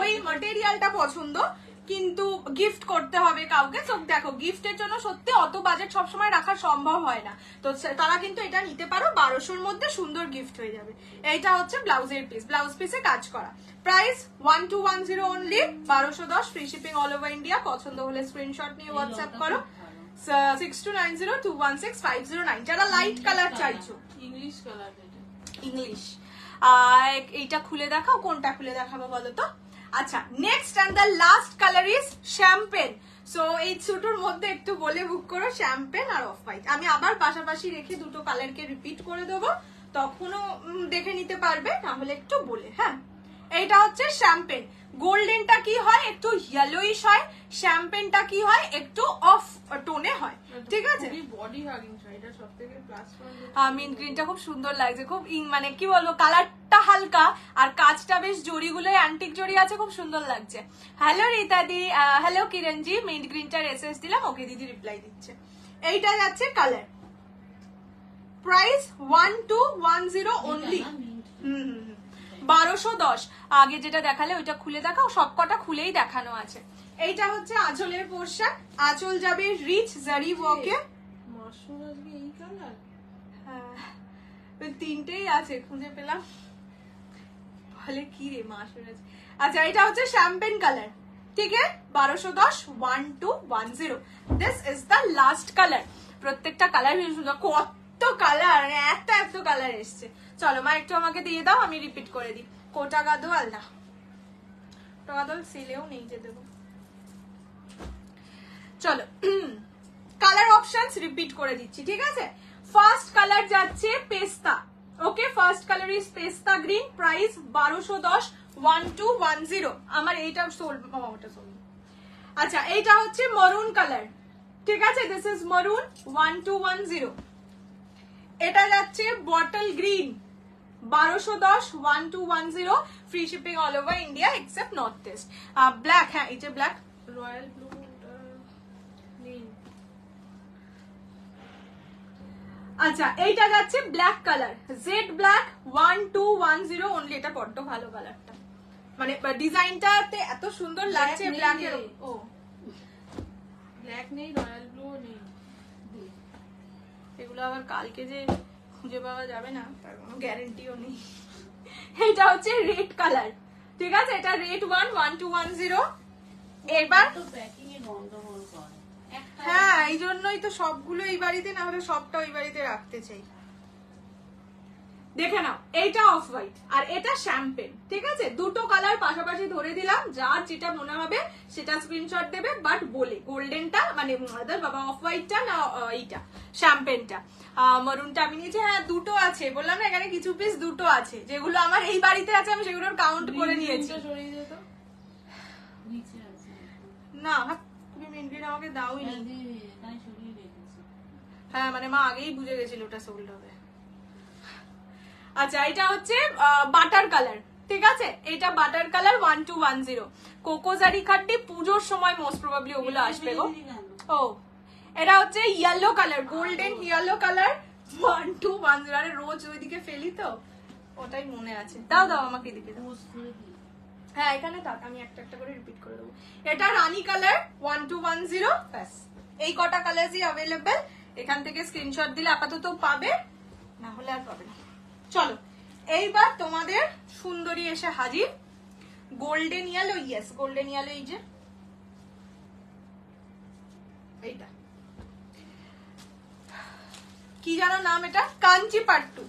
ওই ম্যাটেরিয়ালটা পছন্দ কিন্তু গিফট করতে হবে কাউকে, তো দেখো গিফটের জন্য সত্যি অত বাজেট সবসময় রাখা সম্ভব হয় না, তো তারা কিন্তু এটা নিতে পারো, 1200-র মধ্যে সুন্দর গিফট হয়ে যাবে। এইটা হচ্ছে ব্লাউজের পিস, ব্লাউজ পিসে কাজ করা, price 1210 only, 1210, free shipping all over India. পছন্দ হলে স্ক্রিনশট নিয়ে হোয়াটসঅ্যাপ করো, 6290216509। যারা লাইট কালার চাইছো, ইংলিশ কালার, ইংলিশ, এইটা খুলে দেখাও, কোনটা খুলে দেখাবো বলো তো। আচ্ছা next and the last colour is champagne. So এই দুটোর মধ্যে একটু বলে বুক করো, শ্যাম্পেন আর অফ হোয়াইট। আমি আবার পাশাপাশি রেখে দুটো কালারকে রিপিট করে দেবো, তখনও দেখে নিতে পারবে, তাহলে একটু বলে। হ্যাঁ এইটা হচ্ছে শ্যাম্পেন, গোল্ডেনটা কি হয় একটু ইয়েলোইশ হয়, শ্যাম্পেনটা কি হয় একটু অফ টোনে হয়, ঠিক আছে। বডি হাগিং শাড়িটা সবথেকে প্লাস পয়েন্ট, মিন্ট গ্রিনটা খুব সুন্দর লাগছে, খুব মানে কি বলবো, কালারটা হালকা আর কাজটা বেশ জড়িগুলো অ্যান্টিক জড়ি আছে, খুব সুন্দর লাগছে। হ্যালো রীতাদি, হ্যালো কিরণজি, মিন্ট গ্রিনটার এসএস দিলাম, ওকে দিদি রিপ্লাই দিচ্ছে। এইটা যাচ্ছে কালার, প্রাইস 1210 অনলি, 1210। আগে যেটা দেখালে ওইটা খুলে দেখাও, সবকটা খুলেই দেখানো আছে। এইটা হচ্ছে আঁচলের পোর্শন, আঁচল যাবে রিচ জারি ওয়ার্কে, মাশরুম আজকে এই কালার, হ্যাঁ তিনটেই আছে, খুঁজে পেলাম। বলে কি রে মা শুনেছে। আচ্ছা এটা হচ্ছে শ্যাম্পেন কালার, ঠিক আছে, 1210 1210। This is the last colour. প্রত্যেকটা কালার ভীষণ সুন্দর, কত কালার, মানে এত কালার এসছে। চলো মা একটু আমাকে দিয়ে দাও, আমি রিপিট করে দিই। কোটা গাদোয়াল না, কোটা গাদোয়াল সিলেও নেই যে দেবো। চলো কালার অপশনস রিপিট করে দিচ্ছি, ঠিক আছে। ফার্স্ট কালার যাচ্ছে পেস্তা, ওকে, ফার্স্ট কালার ইজ পেস্তা গ্রিন, প্রাইস 1210 1210। আমার এইটা সোল্ড, ওটা সোল্ড। আচ্ছা এইটা হচ্ছে মরুন কালার, ঠিক আছে, দিস ইজ মরুন 1210। এটা যাচ্ছে bottle green 1210 1210, free shipping all over India except north east. Black, হ্যাঁ এই যে ব্ল্যাক, রয়্যাল ব্লু নেই। আচ্ছা এইটা যাচ্ছে black colour, jet black 1210 only. এটা বড্ড ভালো কালারটা, মানে ডিজাইনটাতে এত সুন্দর লাগছে ব্ল্যাক এর। ও ব্ল্যাক নেই, রয়্যাল ব্লু নেই। এগুলো আবার কালকে যে খুঁজে পাওয়া যাবে না তার কোনো গ্যারান্টিও নেই। এটা হচ্ছে রেড কালার, ঠিক আছে, এটা রেড 1210। এবার তো প্যাকিং এ গন্ডগোল করে। হ্যাঁ এই জন্যই তো সবগুলো এই বাড়িতে, না হলে সবটা ওই বাড়িতে রাখতে চাই। দেখে নাও, এইটা অফ হোয়াইট আর এটা শ্যাম্পেন, ঠিক আছে, দুটো কালার পাশাপাশি ধরে দিলাম, যার যেটা মনে হবে সেটা স্ক্রিনশট দেবে, বাট বলে গোল্ডেনটা মানে বাবা অফ হোয়াইটটা না এইটা শ্যাম্পেনটা, মরুনটা আমি নিয়েছি। হ্যাঁ দুটো আছে, বললাম না এখানে কিছু পিস দুটো আছে, যেগুলো আমার এই বাড়িতে আছে আমি সেগুলোর কাউন্ট করে নিয়েছি। সরিয়ে দে তো। নিচে আছে। না তুমি মিন্ট্রিন আমাকে দাওই নি। তাই সরিয়ে রেখেছি। হ্যাঁ মানে মা আগেই বুঝে গেছিল ওটা সোল্ড হবে। আচ্ছা এটা হচ্ছে বাটার কালার, ঠিক আছে, এটা বাটার কালার 1210। কোকোজারি খাড্ডি পুজোর সময় মোস্ট প্রবাবলি ওগুলো আসবে গো। ও এটা হচ্ছে yellow colour, golden yellow colour 1210। আরে রোজ ওইদিকে ফেলি তো, ওটাই মনে আছে। দাও দাও আমাকে এদিকে দাও। হ্যাঁ এখানে থাক, আমি একটা একটা করে রিপিট করে দেবো। এটা রানী কালার 1210, ব্যাস এই কটা কালারই অ্যাভেলেবেল। এখান থেকে স্ক্রিনশট দিলে আপাতত পাবে, না হলে আর পাবে না। চলো এইবার তোমাদের সুন্দরী এসে হাজির, golden yellow, yes golden yellow, এই যে এইটা কি জানো নাম, এটা কাঞ্চি পাট্টু,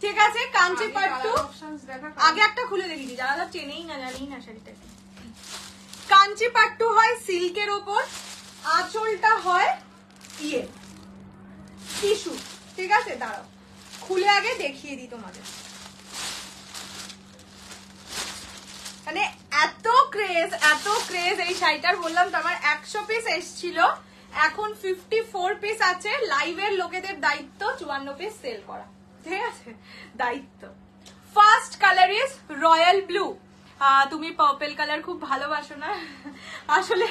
ঠিক আছে, কাঞ্চি পাট্টু। অপশনস দেখা। আগে একটা খুলে দেখি যারা যারা চেনেই না জানেই না শাড়িটাকে। কাঞ্চি পাট্টু হয় সিল্কের ওপর, আঁচলটা হয় ইয়ে টিস্যু, ঠিক আছে, দাঁড়াও খুলে আগে দেখিয়ে দিই তোমাদের। মানে এত ক্রেজ এই শাড়িটার, বললাম তো আমার 100 পিস এসছিল, এখন 54 পিস আছে। লাইভের লোকেদের দায়িত্ব 54 পিস সেল করা, ঠিক আছে, দায়িত্ব। First colour is royal blue. তুমি পার্পল কালার খুব ভালোবাসো না? আসলে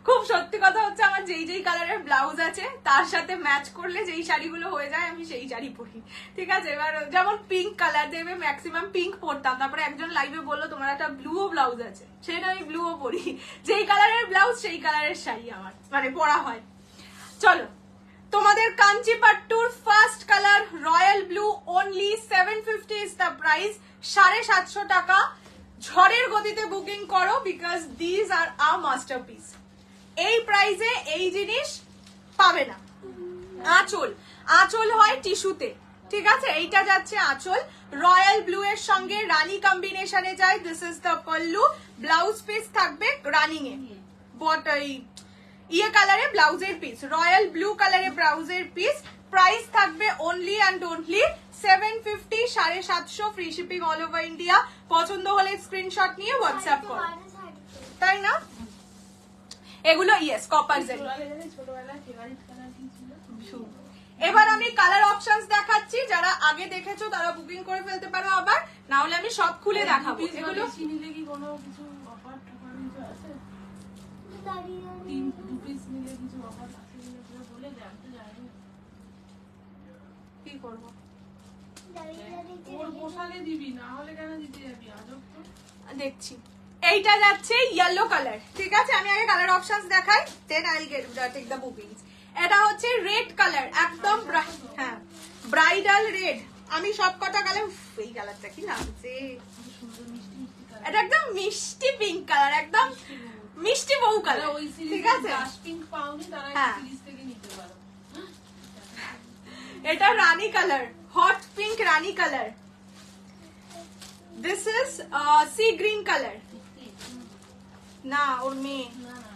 খুব সত্যি কথা হচ্ছে, আমার যেই যেই কালারের ব্লাউজ আছে তার সাথে ম্যাচ করলে যেই শাড়িগুলো হয়ে যায় আমি সেই শাড়ি পরি, ঠিক আছে। এবার যেমন পিঙ্ক কালার দেবে, ম্যাক্সিমাম পিঙ্ক পরতাম, তারপরে একজন লাইভে বললো তোমার একটা ব্লুও ব্লাউজ আছে, সেটা আমি ব্লুও পরি। যেই কালারের ব্লাউজ সেই কালারের শাড়ি আমার মানে পরা হয়। চলো তোমাদের কাঞ্চি পাট্টুর first colour royal blue, only 750 is the price, 750 টাকা। ঝড়ের গতিতে বুকিং করো, because this are a masterpiece. এই প্রাইসে এই জিনিস পাবে না। আঁচল হয় টিস্যুতে, ঠিক আছে, এইটা যাচ্ছে আঁচল রয়্যাল ব্লু এর সঙ্গে রানী কম্বিনেশনে যায়। This is the pallu, blouse piece থাকবে রানিং এ, বট ইয়ে কালারে ব্লাউজের পিস, রয়্যাল ব্লু কালারে ব্লাউজের পিস। প্রাইস থাকবে only and only 750, 750, free shipping all over India. পছন্দ হলে স্ক্রিনশট নিয়ে হোয়াটসঅ্যাপ করো, তাই না? এগুলো ইয়েস কপার জেরি। ছোটবেলায় ফেভারিট কালার কি ছিল? এবার আমি কালার অপশনস দেখাচ্ছি, যারা আগে দেখেছো তারা বুকিং করে ফেলতে পারো, আবার না হলে আমি সব খুলে দেখাবো। এগুলো নিলে কি কোনো কিছু অফার টফার কিছু আছে? 2 পিস নিলে কিছু অফার আছে কিনা বলে জানতে জানি। কি করবো, ওর পোশাকে দিবি, না হলে কেন দিতে যাবি? আজব তো। দেখছি। এইটা যাচ্ছে ইয়েলো কালার, ঠিক আছে, আমি আগে কালার অপশনস দেখাই, then I will get take the bookings. এটা হচ্ছে রেড কালার, একদম হ্যাঁ ব্রাইডাল রেড, আমি সব কটা কালার, এই কালারটা কি লাগছে, সুন্দর মিষ্টি মিষ্টি কালার। এটা একদম মিষ্টি পিঙ্ক কালার, একদম মিষ্টি বউ কালার, ওই ঠিক সিরিজ আছে। ডাস্ট পিঙ্ক পাওনি, তারা এই হ্যাঁ। সিরিজ থেকে নিতে পারো। এটা rani colour, hot pink rani colour. This is sea green colour. না ওর মেয়ে না না,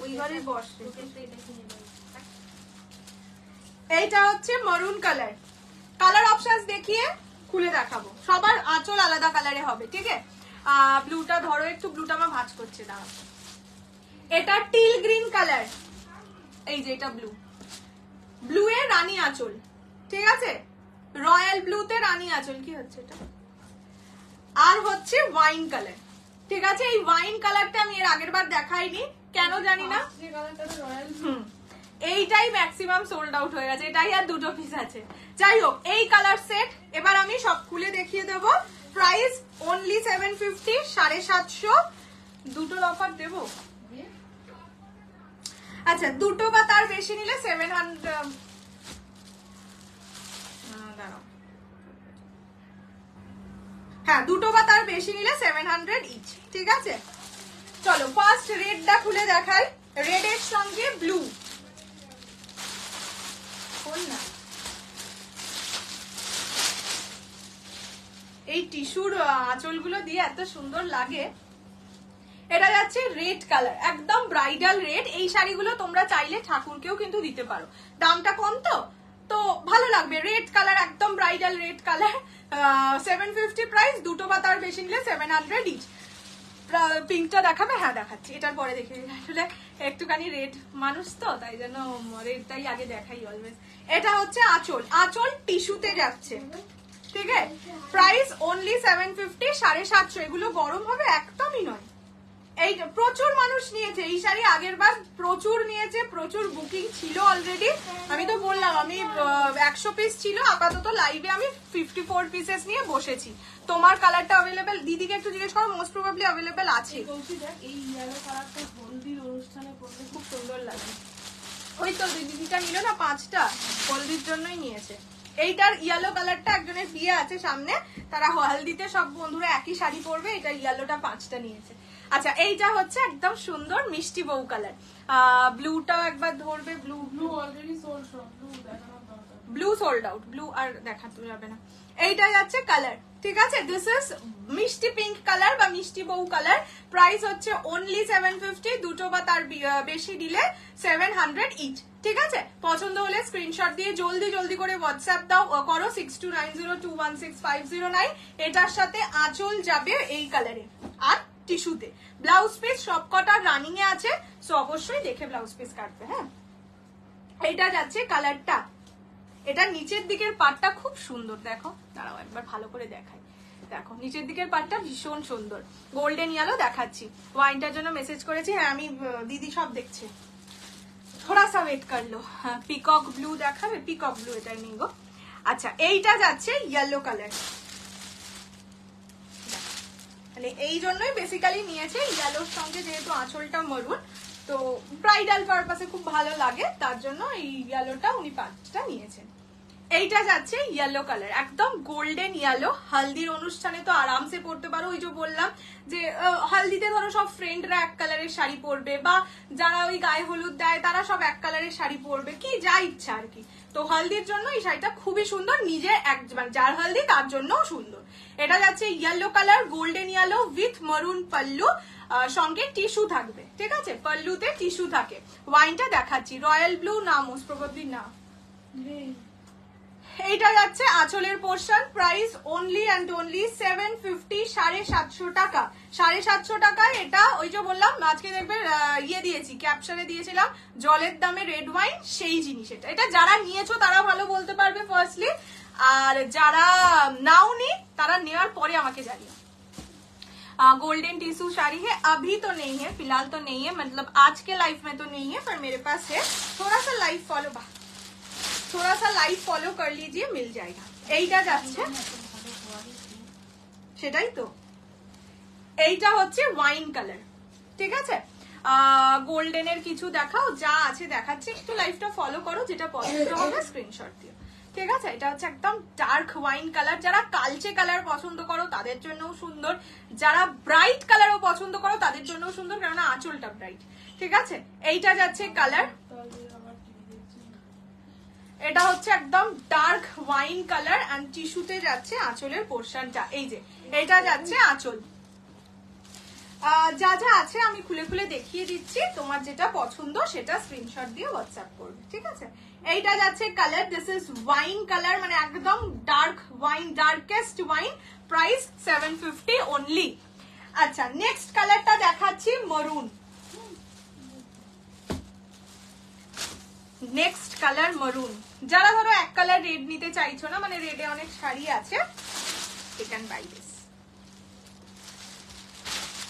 ওই ঘরে বসে। তোকে তো এটা কিনে দেবো। এইটা হচ্ছে মারুন কালার। কালার অপশনস দেখিয়ে খুলে দেখাবো, সবার আঁচল আলাদা কালারে হবে, ঠিক আছে। ব্লুটা ধরো একটু, ব্লুটা আমার ভাঁজ করছে, দাঁড়াও। এটা টিল গ্রিন কালার, এই যে এটা ব্লু, ব্লু এ রানী আঁচল, ঠিক আছে। রয়্যাল ব্লুতে রানী আঁচল, কি হচ্ছে এটা, আর হচ্ছে ওয়াইন কালার, ঠিক আছে। এই ওয়াইন কালারটা আমি এর আগের বার দেখাইনি, কেন জানি না। যে কালারটা রয়্যাল, এইটাই ম্যাক্সিমাম সোল্ড আউট হয়ে গেছে, এটাই আর দুটো পিস আছে। যাই হোক, এই কালার সেট এবার আমি সব খুলে দেখিয়ে দেবো। Price only 750, 750। দুটো অফার দেবো, আচ্ছা দুটো বা তার বেশি নিলে 700। দাঁড়াও, হ্যাঁ দুটো বা তার বেশি নিলে 700 ইচ, ঠিক আছে। চলো ফার্স্ট রেডটা খুলে দেখাই। রেড এর সঙ্গে ব্লু, এই টিস্যুর আঁচলগুলো দিয়ে এত সুন্দর লাগে। এটা যাচ্ছে রেড কালার, একদম ব্রাইডাল রেড। এই শাড়িগুলো তোমরা চাইলে ঠাকুরকেও কিন্তু দিতে পারো, দামটা কম তো ভালো লাগবে। রেড কালার, একদম ব্রাইডাল রেড কালার, 750 প্রাইস। দুটো বা তার বেশি নিলে 700 ইচ। পিঙ্কটা দেখাবে? হ্যাঁ দেখাচ্ছি, এটার পরে দেখে। আসলে একটুখানি রেড মানুষ তো, তাই জন্য রেডটাই আগে দেখাই অলওয়েজ। এটা হচ্ছে আঁচল, আঁচল টিস্যুতে যাচ্ছে, ঠিক আছে। Price only 750, 750। এগুলো গরম হবে একদমই নয়। এই প্রচুর মানুষ নিয়েছে এই শাড়ি, আগের বার প্রচুর নিয়েছে, প্রচুর বুকিং ছিল অলরেডি। আমি তো বললাম আমি 100 পিস ছিল, আপাতত লাইভে আমি 54 পিসেস নিয়ে বসেছি। তোমার কালারটা অ্যাভেলেবেল, দিদিকে একটু জিজ্ঞেস করো, মোস্ট প্রবাবলি অ্যাভেলেবেল আছে। কৌশি দেখ, এই ইয়েলো কালারটা হলদির অনুষ্ঠানে পরলে খুব সুন্দর লাগে। ওই তো দিদিটা নিল না 5টা, হলদির জন্যই নিয়েছে। এইটার ইয়েলো কালারটা, একজনের বিয়ে আছে সামনে, তারা হলদিতে সব বন্ধুরা একই শাড়ি পরবে, এটা ইয়েলোটা 5টা নিয়েছে। আচ্ছা এইটা হচ্ছে একদম সুন্দর মিষ্টি বউ কালার। ব্লুটাও একবার ধরবে, blue blue already sold, blue দেখানোর দরকার। ব্লু সোল্ড আউট, ব্লু আর দেখাতে যাবে না। এইটা যাচ্ছে কালার, ঠিক আছে। দিস ইজ মিষ্টি পিঙ্ক কালার বা মিষ্টি বউ কালার। প্রাইস হচ্ছে অনলি 750, দুটো বা তার বেশি দিলে 700 ইচ, ঠিক আছে। পছন্দ হলে স্ক্রিনশট দিয়ে জলদি জলদি করে হোয়াটসঅ্যাপ দাও করো 6290216509। এটার সাথে আঁচল যাবে এই কালারে আর টিস্যুতে। ব্লাউজ পিস সবকটা রানিং এ আছে, সো অবশ্যই দেখে ব্লাউজ পিস কাটবে। হ্যাঁ এইটা যাচ্ছে কালারটা, এটা নিচের দিকের পাটটা খুব সুন্দর, দেখো দাঁড়াও একবার ভালো করে দেখাই। দেখো নিচের দিকের পাটটা ভীষণ সুন্দর, গোল্ডেন ইয়েলো দেখাচ্ছি। ওয়াইনটার জন্য মেসেজ করেছি, হ্যাঁ আমি দিদি সব দেখছে, থোড়া সা ওয়েট করলো। হ্যাঁ পিকক ব্লু দেখাবে, পিকক ব্লু এটাই নিই গো। আচ্ছা এইটা যাচ্ছে ইয়েলো কালার, মানে এই জন্যই বেসিক্যালি নিয়েছে ইয়েলোর সঙ্গে, যেহেতু আঁচলটা মরুন, তো ব্রাইডাল পারপাসে খুব ভালো লাগে, তার জন্য এই ইয়েলোটা উনি 5টা নিয়েছেন। এইটা যাচ্ছে ইয়েলো কালার, একদম গোল্ডেন ইয়েলো। হলদির অনুষ্ঠানে তো আরামসে পরতে পারো। ওই যে বললাম যে হলদিতে ধরো সব ফ্রেন্ডরা এক কালারের শাড়ি পরবে, বা যারা ওই গায়ে হলুদ দেয় তারা সব এক কালারের শাড়ি পরবে, কি যা ইচ্ছা আর কি। তো হলদির জন্য এই শাড়িটা খুবই সুন্দর, নিজের মানে যার হলদি তার জন্যও সুন্দর। এটা যাচ্ছে yellow colour, golden yellow with মারুন পাল্লু, সঙ্গে টিস্যু থাকবে, ঠিক আছে। পাল্লুতে টিস্যু থাকে। ওয়াইনটা দেখাচ্ছি, রয়্যাল ব্লু না, মোস্ট প্রবাবলি না। এইটা যাচ্ছে আঁচলের portion. Price only and only 750, 750 টাকা। 750 টাকায় এটা, ওই যে বললাম আজকে দেখবে ইয়ে দিয়েছি, ক্যাপশনে দিয়েছিলাম জলের দামে রেড ওয়াইন, সেই জিনিস এটা। এটা যারা নিয়েছো তারা ভালো বলতে পারবে ফার্স্টলি, আর যারা নাওনি তারা নেওয়ার পরে আমাকে জানিও। गोल्डन टिश्यू साड़ी है, अभी तो नहीं है, फिलहाल तो नहीं है, मतलब आज के लाइफ में तो नहीं है, पर मेरे पास है। थोड़ा सा लाइव फॉलो कर लीजिए, मिल जाएगा। এইটা যাচ্ছে, সেটাই তো। এইটা হচ্ছে ওয়াইন কালার, ঠিক আছে। গোল্ডেনের কিছু দেখাও, যা আছে দেখাচ্ছে, একটু লাইভটা ফলো করো, যেটা পছন্দ হবে স্ক্রিনশট দিও। ঠিক আছে, এটা হচ্ছে একদম ডার্ক ওয়াইন কালার। যারা কালচে কালার পছন্দ করো তাদের জন্যও সুন্দর, যারা ব্রাইট কালারও পছন্দ করো তাদের জন্যও সুন্দর, কেননা আঁচলটা ব্রাইট। ঠিক আছে, এইটা যাচ্ছে কালার, এটা হচ্ছে একদম ডার্ক ওয়াইন কালার এন্ড টিস্যুতে যাচ্ছে আঁচলের পোর্শনটা। এই যে এটা যাচ্ছে আঁচল। যা যা আছে আমি খুলে খুলে দেখিয়ে দিচ্ছি, তোমার যেটা পছন্দ সেটা স্ক্রিনশট দিয়ে হোয়াটসঅ্যাপ করবে। ঠিক আছে, এইটা যাচ্ছে colour, this is wine colour, মানে একদম dark wine, darkest wine, price 750 only. আচ্ছা, নেক্সট কালারটা দেখাচ্ছি মরুন। Next colour maroon. যারা ধরো এক কালার রেড নিতে চাইছো না, মানে রেডে অনেক শাড়ি আছে, ইউ ক্যান বাই দিস।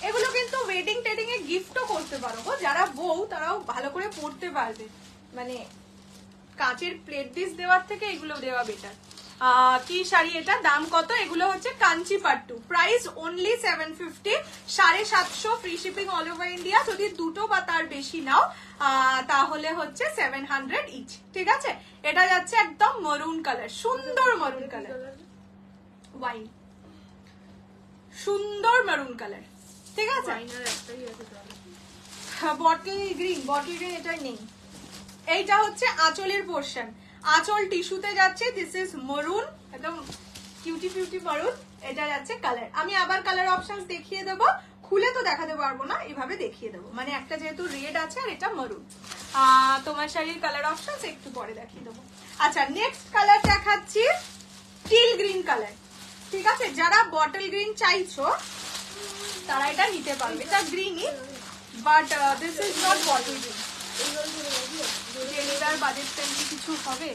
এগুলো কিন্তু ওয়েডিং টেডিং এ গিফটও করতে পারো গো, যারা বউ তারাও ভালো করে পরতে পারবে, মানে কাঁচের প্লেট ডিশ দেওয়ার থেকে এগুলো দেওয়া বেটার। কি শাড়ি এটা, দাম কত? এগুলো হচ্ছে Kanchi pattu, price only 750, 750 free shipping all over India. যদি দুটো বা তার বেশি নাও তাহলে হচ্ছে 700 ইচ। ঠিক আছে, এটা যাচ্ছে একদম মরুন কালার, সুন্দর মরুন কালার, ওয়াইন, সুন্দর মরুন কালার। ঠিক আছে, বটল গ্রিন, বটল গ্রিন এটাই নেই। এইটা হচ্ছে আঁচলের পোর্শন, আঁচল টিস্যুতে যাচ্ছে, দিস ইজ মরুন, একদম কিউটি কিউটি মরুন। এটা যাচ্ছে কালার, আমি আবার কালার অপশনস দেখিয়ে দেবো, খুলে তো দেখাতে পারবো না, এভাবে দেখিয়ে দেবো, মানে একটা যেহেতু রেড আছে আর এটা মরুন। তোমার শাড়ির কালার অপশনস একটু পরে দেখিয়ে দেবো। আচ্ছা, নেক্সট কালার দেখাচ্ছি টিল গ্রিন কালার। ঠিক আছে, যারা বটল গ্রিন চাইছো তারা এটা নিতে পারবে, এটা গ্রিনই, but this is not bottle green. Budget friendly কিছু হবে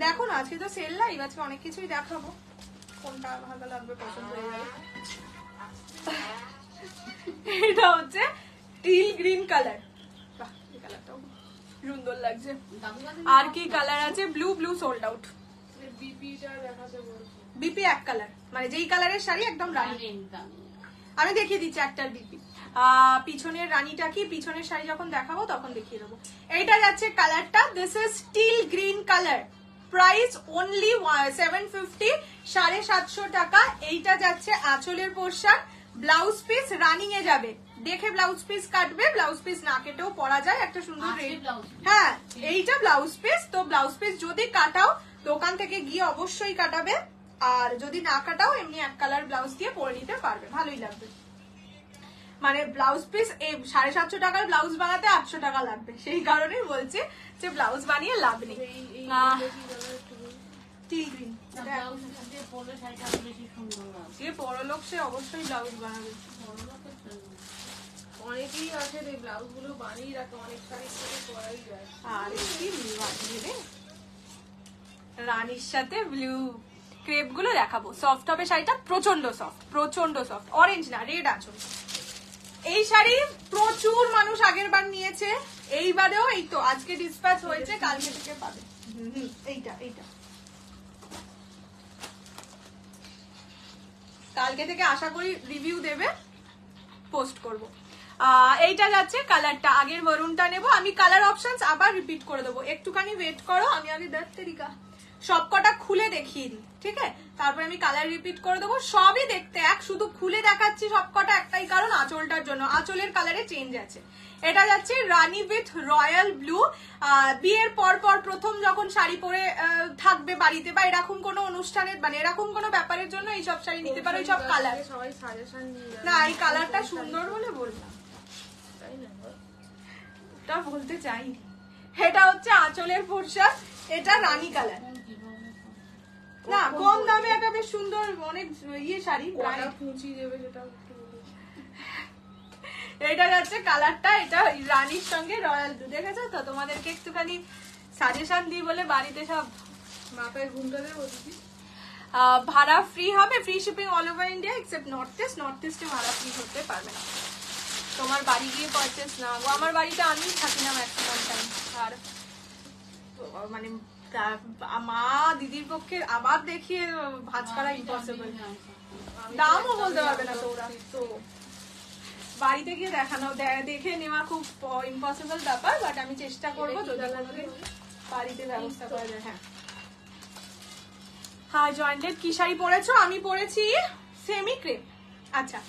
দেখো না, আজকে তো সেল লাইভ, আজকে অনেক কিছুই দেখাবো, কোনটা ভালো লাগবে পছন্দ হয়ে যাবে। এটা হচ্ছে টিল গ্রিন কালার, বাহ এই কালারটাও সুন্দর লাগছে। আর কি কালার আছে? Blue, blue sold out. BP এক কালার, মানে যেই কালারের শাড়ি একদম রানী। আমি দেখিয়ে দিচ্ছি একটার বিপি, পিছনের রানীটা কি, পিছনের শাড়ি যখন দেখাবো তখন দেখিয়ে দেবো। এইটা যাচ্ছে কালারটা, this is steel green colour, price only 750, 750 টাকা। এইটা যাচ্ছে আঁচলের পোর্শন, ব্লাউজ পিস রানিং এ যাবে, দেখে ব্লাউজ পিস কাটবে, ব্লাউজ পিস না কেটেও পরা যায়, একটা সুন্দর রেড। হ্যাঁ, এইটা ব্লাউজ পিস, তো ব্লাউজ পিস যদি কাটাও দোকান থেকে গিয়ে অবশ্যই কাটাবে, আর যদি না কাটাও এমনি এক কালার ব্লাউজ দিয়ে পরে নিতে পারবে, ভালোই লাগবে। মানে ব্লাউজ পিস 750 টাকার ব্লাউজ বানাতে 800 টাকা লাগবে, সেই কারণেই বলছি যে ব্লাউজ বানিয়ে লাভ নেই। যে বড় লোক সে অবশ্যই ব্লাউজ বানাবে, অনেকেই আছে রে ব্লাউজ গুলো বানিয়ে রাখে, অনেক শাড়ি পরাই যায়। আর কি রে, রানীর সাথে ব্লু ক্রেপ গুলো দেখাবো, সফট হবে শাড়িটা, প্রচন্ড সফট, প্রচন্ড সফট, অরেঞ্জ না রেড আঁচল। এই শাড়ি প্রচুর মানুষ আগের বার নিয়েছে, এইবারেও এই তো আজকে ডিসপ্যাচ হয়েছে, কালকে থেকে পাবে। এইটা এইটা কালকে থেকে আশা করি রিভিউ দেবে, পোস্ট করব। এইটা যাচ্ছে কালারটা, আগের মরুনটা নেবো আমি, কালার অপশনস আবার রিপিট করে দেবো, একটুখানি ওয়েট করো, আমি আগে দেখতে দিকা সবকটা খুলে দেখিয়ে দিই, ঠিক আছে, তারপরে আমি কালার রিপিট করে দেবো। সবই দেখতে এক, শুধু খুলে দেখাচ্ছি সবকটা একটাই কারণ, আঁচলটার জন্য, আঁচলের কালারে চেঞ্জ আছে। এটা যাচ্ছে রানী উইথ রয়্যাল ব্লু, বিয়ের পর পর প্রথম যখন শাড়ি পরে থাকবে বাড়িতে, বা এরকম কোনো অনুষ্ঠানে, মানে এরকম কোনো ব্যাপারের জন্য এইসব শাড়ি নিতে পারো, এইসব কালার। না এই কালারটা সুন্দর বলে বললাম, এটা বলতে চাই। এটা হচ্ছে আঁচলের পোর্শন, এটা রানী কালার, না কম দামে একটা বেশ সুন্দর অনেক ইয়ে শাড়ি, কুচি দেবে সেটা। এটা যাচ্ছে কালারটা, এটা রানীর সঙ্গে রয়্যাল ব্লু, দেখেছো তো, তোমাদেরকে একটুখানি সাজেশন দিই বলে বাড়িতে সব মাথায় ঘুমটা দেবো দিদি। ভাড়া ফ্রি হবে, free shipping all over India except north east, north ইস্টে ভাড়া ফ্রি হতে পারবে না, তোমার বাড়ি গিয়ে পারচেস না। আমার বাড়িতে আমি থাকি না ম্যাক্সিমাম টাইম, আর মানে মা দিদির পক্ষে আবার দেখিয়ে ভাজ করা ইম্পসিবল, দামও বলতে পারবে না তো ওরা, তো বাড়িতে গিয়ে দেখানো দেখে নেওয়া খুব ইম্পসিবল ব্যাপার, বাট আমি চেষ্টা করবো যদি কোনোদিন বাড়িতে ব্যবস্থা করা যায়। হ্যাঁ হ্যাঁ জয়েন্টেড কি শাড়ি পরেছো? আমি পরেছি সেমি ক্রেপ। আচ্ছা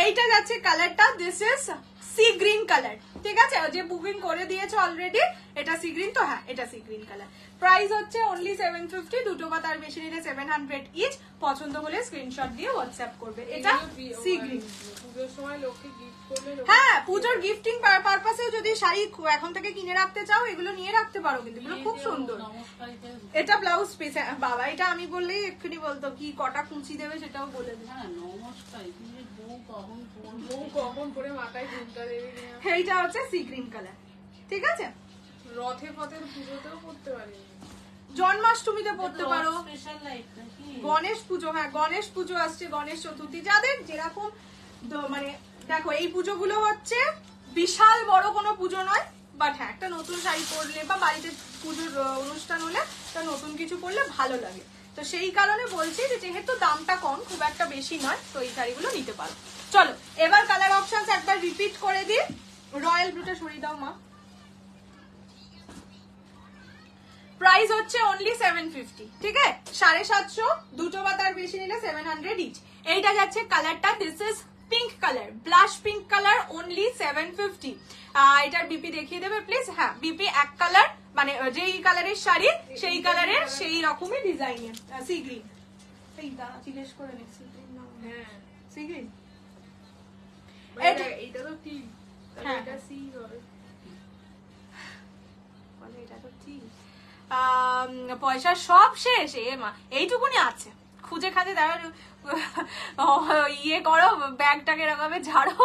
এইটা যাচ্ছে কালারটা, this is sea green colour, ঠিক আছে? যে বুকিং করে দিয়েছো অলরেডি, এটা সি গ্রিন তো? হ্যাঁ এটা সি গ্রিন কালার। প্রাইস হচ্ছে অনলি 750, দুটো বা তার বেশি নিলে 700 ইচ। পছন্দ হলে স্ক্রিনশট দিয়ে হোয়াটসঅ্যাপ করবে। এটা সি গ্রিন। পুজোর সময় লোককে গিফট করলে হ্যাঁ পুজোর গিফটিং পারপাসেও যদি শাড়ি এখন থেকে কিনে রাখতে চাও এগুলো নিয়ে রাখতে পারো, কিন্তু এগুলো খুব সুন্দর। এটা ব্লাউজ পিস। বাবা এটা আমি বললেই এক্ষুনি বলতো কি কটা কুচি দেবে সেটাও বলে দেবে। হ্যাঁ নমস্কার, তুমি বউ কখন পরবে? বউ কখন পরে মাথায় ঘুমটা দেবে কিনা। এইটা হচ্ছে সি গ্রিন কালার, ঠিক আছে? রথে পথের পুজোতেও পড়তে পারি, জন্মাষ্টমীতে পড়তে পারো, স্পেশাল লাইফ নাকি? গণেশ পুজো, হ্যাঁ গণেশ পুজো আসছে, গণেশ চতুর্থী, যাদের যেরকম মানে দেখো এই পুজোগুলো হচ্ছে বিশাল বড় কোনো পুজো নয়, বাট হ্যাঁ একটা নতুন শাড়ি পরলে বা বাড়িতে পুজোর অনুষ্ঠান হলে একটা নতুন কিছু পরলে ভালো লাগে। তো সেই কারণে বলছি যে যেহেতু দামটা কম, খুব একটা বেশি নয়, তো এই শাড়িগুলো নিতে পারো। চলো এবার কালার অপশনস একবার রিপিট করে দিই। রয়্যাল ব্লুটা সরিয়ে দাও মা। প্রাইস হচ্ছে অনলি 750, ঠিক আছে? 750, দুটো বা তার বেশি নিলে 700 ইচ। এইটা যাচ্ছে কালারটা, this is pink colour, blush pink colour, only 750। এটার বিপি দেখিয়ে দেবে প্লিজ। হ্যাঁ বিপি এক কালার, মানে যেই কালারের শাড়ি সেই কালারের সেই রকমই ডিজাইনের সি গ্রিন। এইটা জিজ্ঞেস করে নে, সি গ্রিন না? হ্যাঁ সি গ্রিন। এইটা তো ঠিক, হ্যাঁ এটা সি হবে। বলে এটা তো ঠিক। পয়সা সব শেষ, এ মা এইটুকুনি আছে, খুঁজে খাজে দেখো, ইয়ে করো ব্যাগটাকে এরকম ঝাড়ো,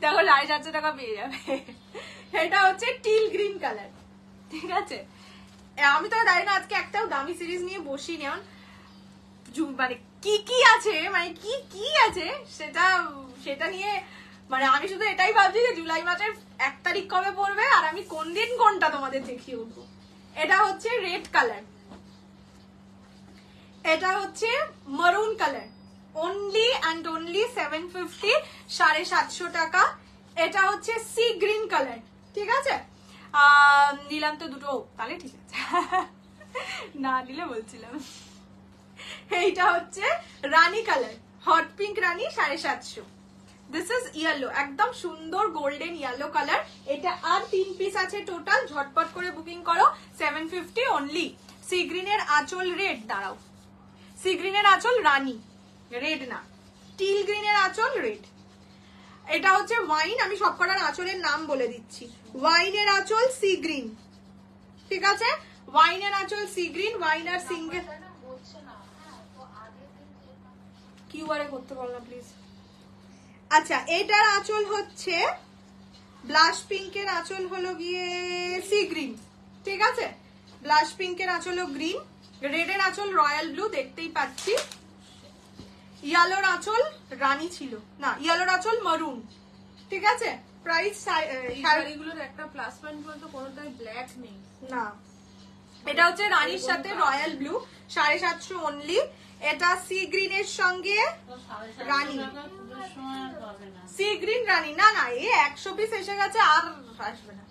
দেখো 750 টাকা পেয়ে যাবে। এটা হচ্ছে টিল গ্রিন কালার, ঠিক আছে? আমি তো জানি না আজকে একটাও দামি সিরিজ নিয়ে বসি নেন, মানে কি কি আছে, মানে কি কি আছে সেটা নিয়ে, মানে আমি শুধু এটাই ভাবছি যে জুলাই মাসের 1 তারিখ কবে পড়বে আর আমি কোন দিন কোনটা তোমাদের দেখিয়ে উঠবো। এটা হচ্ছে রেড কালার, এটা হচ্ছে মারুন কালার, অনলি অ্যান্ড অনলি 750, 750 টাকা। এটা হচ্ছে সি গ্রিন কালার, ঠিক আছে? নিলাম তো দুটো, তাহলে ঠিক আছে, না নিলে বলছিলাম। এইটা হচ্ছে rani colour, hot pink rani, 750। This is yellow, একদম সুন্দর গোল্ডেন ইয়েলো কালার। এটা আর 3 পিস আছে টোটাল, ঝটপট করে বুকিং করো, 750 অনলি। সি গ্রিনের আঁচল রেড, দাঁড়াও, সি গ্রিনের আঁচল রানী, রেড না, টিল গ্রিনের আঁচল রেড। এটা হচ্ছে ওয়াইন, আমি সবকটার আঁচলের নাম বলে দিচ্ছি। ওয়াইনের আঁচল সি গ্রিন, ঠিক আছে? ওয়াইনের আঁচল সি গ্রিন, ওয়াইন আর সিঙ্গেল কিউআর করতে বললাম প্লিজ। আচ্ছা এটার আঁচল হচ্ছে ব্লাশ পিঙ্কের আঁচল হলো গিয়ে সি গ্রিন, ঠিক আছে? ব্লাশ পিঙ্কের আঁচল গ্রিন, রেডের আঁচল রয়্যাল ব্লু, দেখতেই পাচ্ছি। ইয়েলোর আঁচল রানী ছিল না, ইয়েলোর আঁচল মারুন, ঠিক আছে? প্রাইস শাড়িগুলোর একটা প্লাস পয়েন্ট বলতে কোনোটাই ব্ল্যাক নেই না, এটা হচ্ছে রানীর সাথে রয়্যাল ব্লু, 750 অনলি। এটা সি গ্রিনের সঙ্গে রানী, সি গ্রিন রানী, না না এই 100 পিস এসে গেছে, আর আসবে না,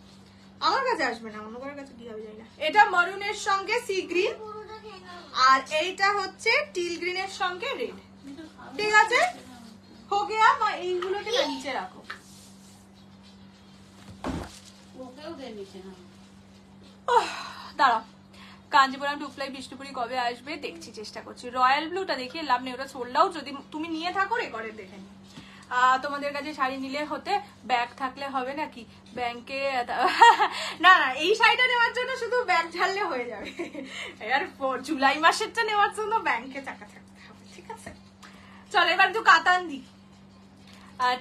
আমার কাছে আসবে না, অন্য কারোর কাছে কি হবে জানি না। এটা মারুনের সঙ্গে সি গ্রিন, আর এইটা হচ্ছে টিল গ্রিনের সঙ্গে রেড, ঠিক আছে? হো গিয়া, মা এইগুলোকে না নিচে রাখো। দাঁড়াও, কাঞ্জিপুরম টুফলাই বিষ্ণুপুরি কবে আসবে দেখছি, চেষ্টা করছি। রয়্যাল ব্লুটা দেখিয়ে লাভ নেই, ওটা সোল্ড আউট, যদি তুমি নিয়ে থাকো রেকর্ডে দেখে নি। তোমাদের কাছে শাড়ি নিলে হতে, ব্যাগ থাকলে হবে নাকি ব্যাংকে? না না এই শাড়িটা নেওয়ার জন্য শুধু ব্যাগ ঝাড়লে হয়ে যাবে, আর জুলাই মাসেরটা নেওয়ার জন্য ব্যাংকে টাকা থাকতে হবে, ঠিক আছে? চলো এবার একটু কাতান দি।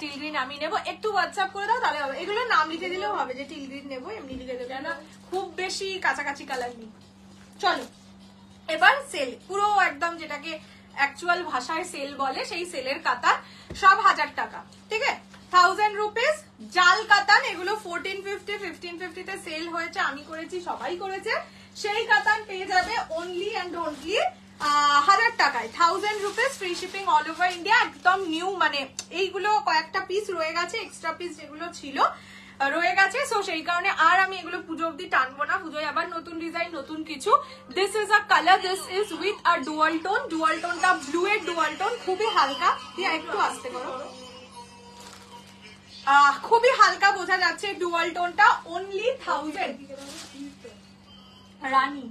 টিল গ্রিন আমি নেবো, একটু হোয়াটসঅ্যাপ করে দাও তাহলে হবে। এগুলো নাম লিখে দিলেও হবে যে টিল গ্রিন নেবো, এমনি লিখে দেবে না, খুব বেশি কাছাকাছি কালার নেই। চলো এবার সেল, পুরো একদম যেটাকে অ্যাকচুয়াল ভাষায় সেল বলে, সেই সেলের কাতান সব 1000 টাকা, ঠিক আছে? 1000 রুপিস জাল কাতান, এগুলো 1450, 1550 তে সেল হয়েছে, আমি করেছি, সবাই করেছে। সেই কাতান পেয়ে যাবে অনলি অ্যান্ড অনলি 1000 টাকায়, 1000 rupees, free shipping all over India, একদম নিউ, মানে এইগুলো কয়েকটা পিস রয়ে গেছে, এক্সট্রা পিস যেগুলো ছিল রয়ে গেছে, সো সেই কারণে আর আমি এগুলো পুজো অব্দি টানবো না। পুজোয় আবার নতুন ডিজাইন, নতুন কিছু। This is a colour, this is with a dual tone. Dual টোনটা ব্লু এর ডুয়াল টোন, খুবই হালকা। দিয়ে একটু আস্তে করো, খুবই হালকা বোঝা যাচ্ছে ডুয়াল টোনটা। অনলি 1000 রানী,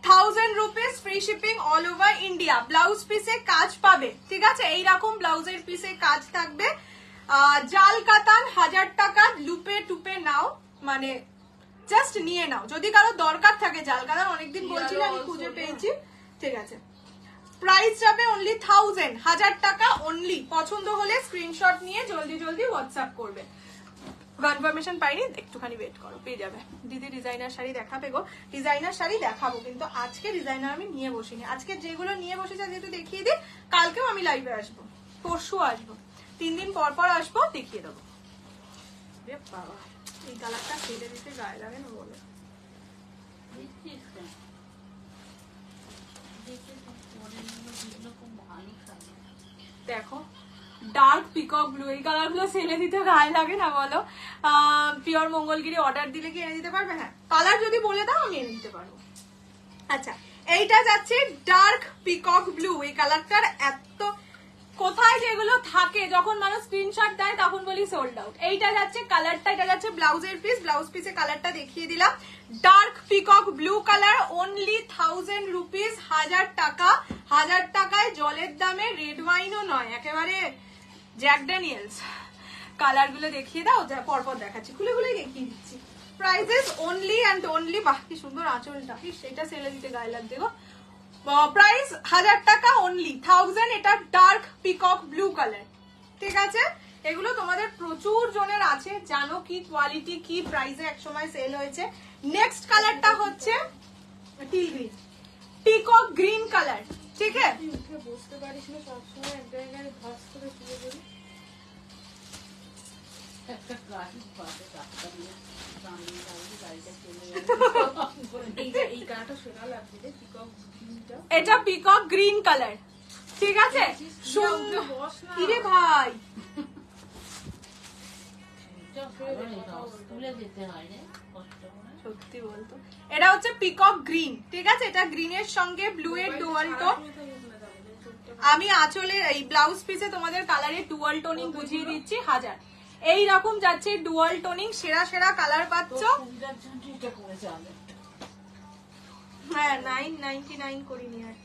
1000 rupees, free shipping all over India. Blouse পিসে কাজ পাবে, ঠিক আছে? এইরকম ব্লাউজের পিসে কাজ থাকবে। জাল কাতান 1000 টাকা। লুপে টুপে নাও, মানে জাস্ট নিয়ে নাও যদি কারো দরকার থাকে। জাল কাতান অনেকদিন বলছিল, আমি খুঁজে পেয়েছি, ঠিক আছে? প্রাইস যাবে অনলি 1000 টাকা অনলি। পছন্দ হলে স্ক্রিনশট নিয়ে জলদি জলদি হোয়াটসঅ্যাপ করবে। কনফার্মেশন পাইনি, একটুখানি ওয়েট করো, পেয়ে যাবে। দিদি ডিজাইনার শাড়ি দেখাবে গো, ডিজাইনার শাড়ি দেখাবো, কিন্তু আজকে ডিজাইনার আমি নিয়ে বসিনি। আজকে যেগুলো নিয়ে বসেছি যেহেতু দেখিয়ে দিই, কালকেও আমি লাইভে আসবো, পরশু আসবো, 3 দিন পর পর আসবো, দেখিয়ে দেবো। বাবা, এই কালারটা ফেলে দিতে গায়ে লাগে না বলে। দেখো ডার্ক পিকক ব্লু, এই কালার গুলো সেলে দিতে গায়ে লাগে না বলো? পিওর মঙ্গলগিরি অর্ডার দিলে কি এনে দিতে পারবে? হ্যাঁ, কালার যদি বলে দাও আমি এনে দিতে পারবো। আচ্ছা, এইটা যাচ্ছে ডার্ক পিকক ব্লু। এই কালারটার এত কোথায় যেগুলো থাকে, যখন মানুষ স্ক্রিনশট দেয় তখন বলি সোল্ড আউট। এইটা যাচ্ছে কালারটা, এটা যাচ্ছে ব্লাউজের পিস। ব্লাউজ পিসে কালারটা দেখিয়ে দিলাম। Dark peacock blue colour, only 1000 rupees, 1000 টাকা। 1000 টাকায় জলের দামে রেড ওয়াইনও নয়, একেবারে জ্যাক ড্যানিয়েলস। কালার গুলো দেখিয়ে দাও, পরপর দেখাচ্ছি, খুলে খুলে দেখিয়ে দিচ্ছি। প্রাইসেস অনলি অ্যান্ড অনলি, বাহ কি সুন্দর আঁচলটা, সেটা সেলে দিতে গায়ে লাগবে গো। প্রাইস 1000 টাকা অনলি, 1000। এটা ডার্ক পিকক ব্লু কালার, ঠিক আছে? এগুলো তোমাদের প্রচুর জনের আছে, জানো কি কোয়ালিটি কি প্রাইসে একসময় সেল হয়েছে। নেক্সট কালারটা হচ্ছে till green, peacock green colour, ঠিক আছে? উঠে বসতে পারিস না, সবসময় এক জায়গায় ভাস করে শুয়ে পড়ি। একটা গাড়ি পাশে টাকা দিয়ে দাঁড়িয়ে দাঁড়িয়ে গাড়িটা চলে এই কালারটা সোনা লাগছে রে, পিকক গ্রিনটা। এটা পিকক গ্রিন কালার, ঠিক আছে? সুন্দর। কিরে ভাই, স্কুলে যেতে হয় রে কষ্ট করে। সত্যি বলতো, এটা হচ্ছে পিকক গ্রিন, ঠিক আছে? এটা গ্রিনের সঙ্গে ব্লু এর ডুয়াল টোন। আমি আঁচলের এই ব্লাউজ পিসে তোমাদের কালারের ডুয়াল টোনিং বুঝিয়ে দিচ্ছি। 1000 এই রকম যাচ্ছে ডুয়াল টোনিং, সেরা সেরা কালার পাচ্ছ। হ্যাঁ, 999 করিনি আর,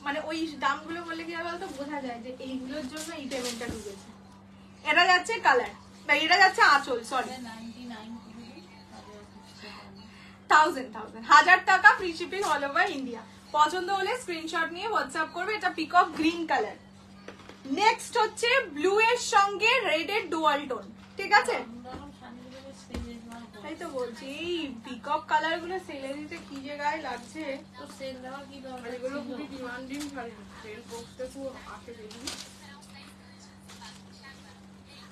মানে ওই দামগুলো বললে কি হয় বলতো, বোঝা যায় যে এইগুলোর জন্য এই পেমেন্টটা ঢুকেছে। এটা যাচ্ছে কালার, এটা যাচ্ছে আঁচল, সরি 1000 টাকা, free shipping all over India. পছন্দ হলে স্ক্রিনশট নিয়ে হোয়াটসঅ্যাপ করবে। এটা পিকক গ্রিন কালার। নেক্সট হচ্ছে ব্লু এর সঙ্গে রেড এর ডুয়াল টোন, ঠিক আছে? তাই তো বলছি, এই পিকক কালার গুলো সেলে দিতে কি যে গায়ে লাগছে। তো সেল দেওয়া কি দরকার, এগুলো খুবই ডিমান্ডিং শাড়ি, সেল বক্সটা খুব আসে দেখি।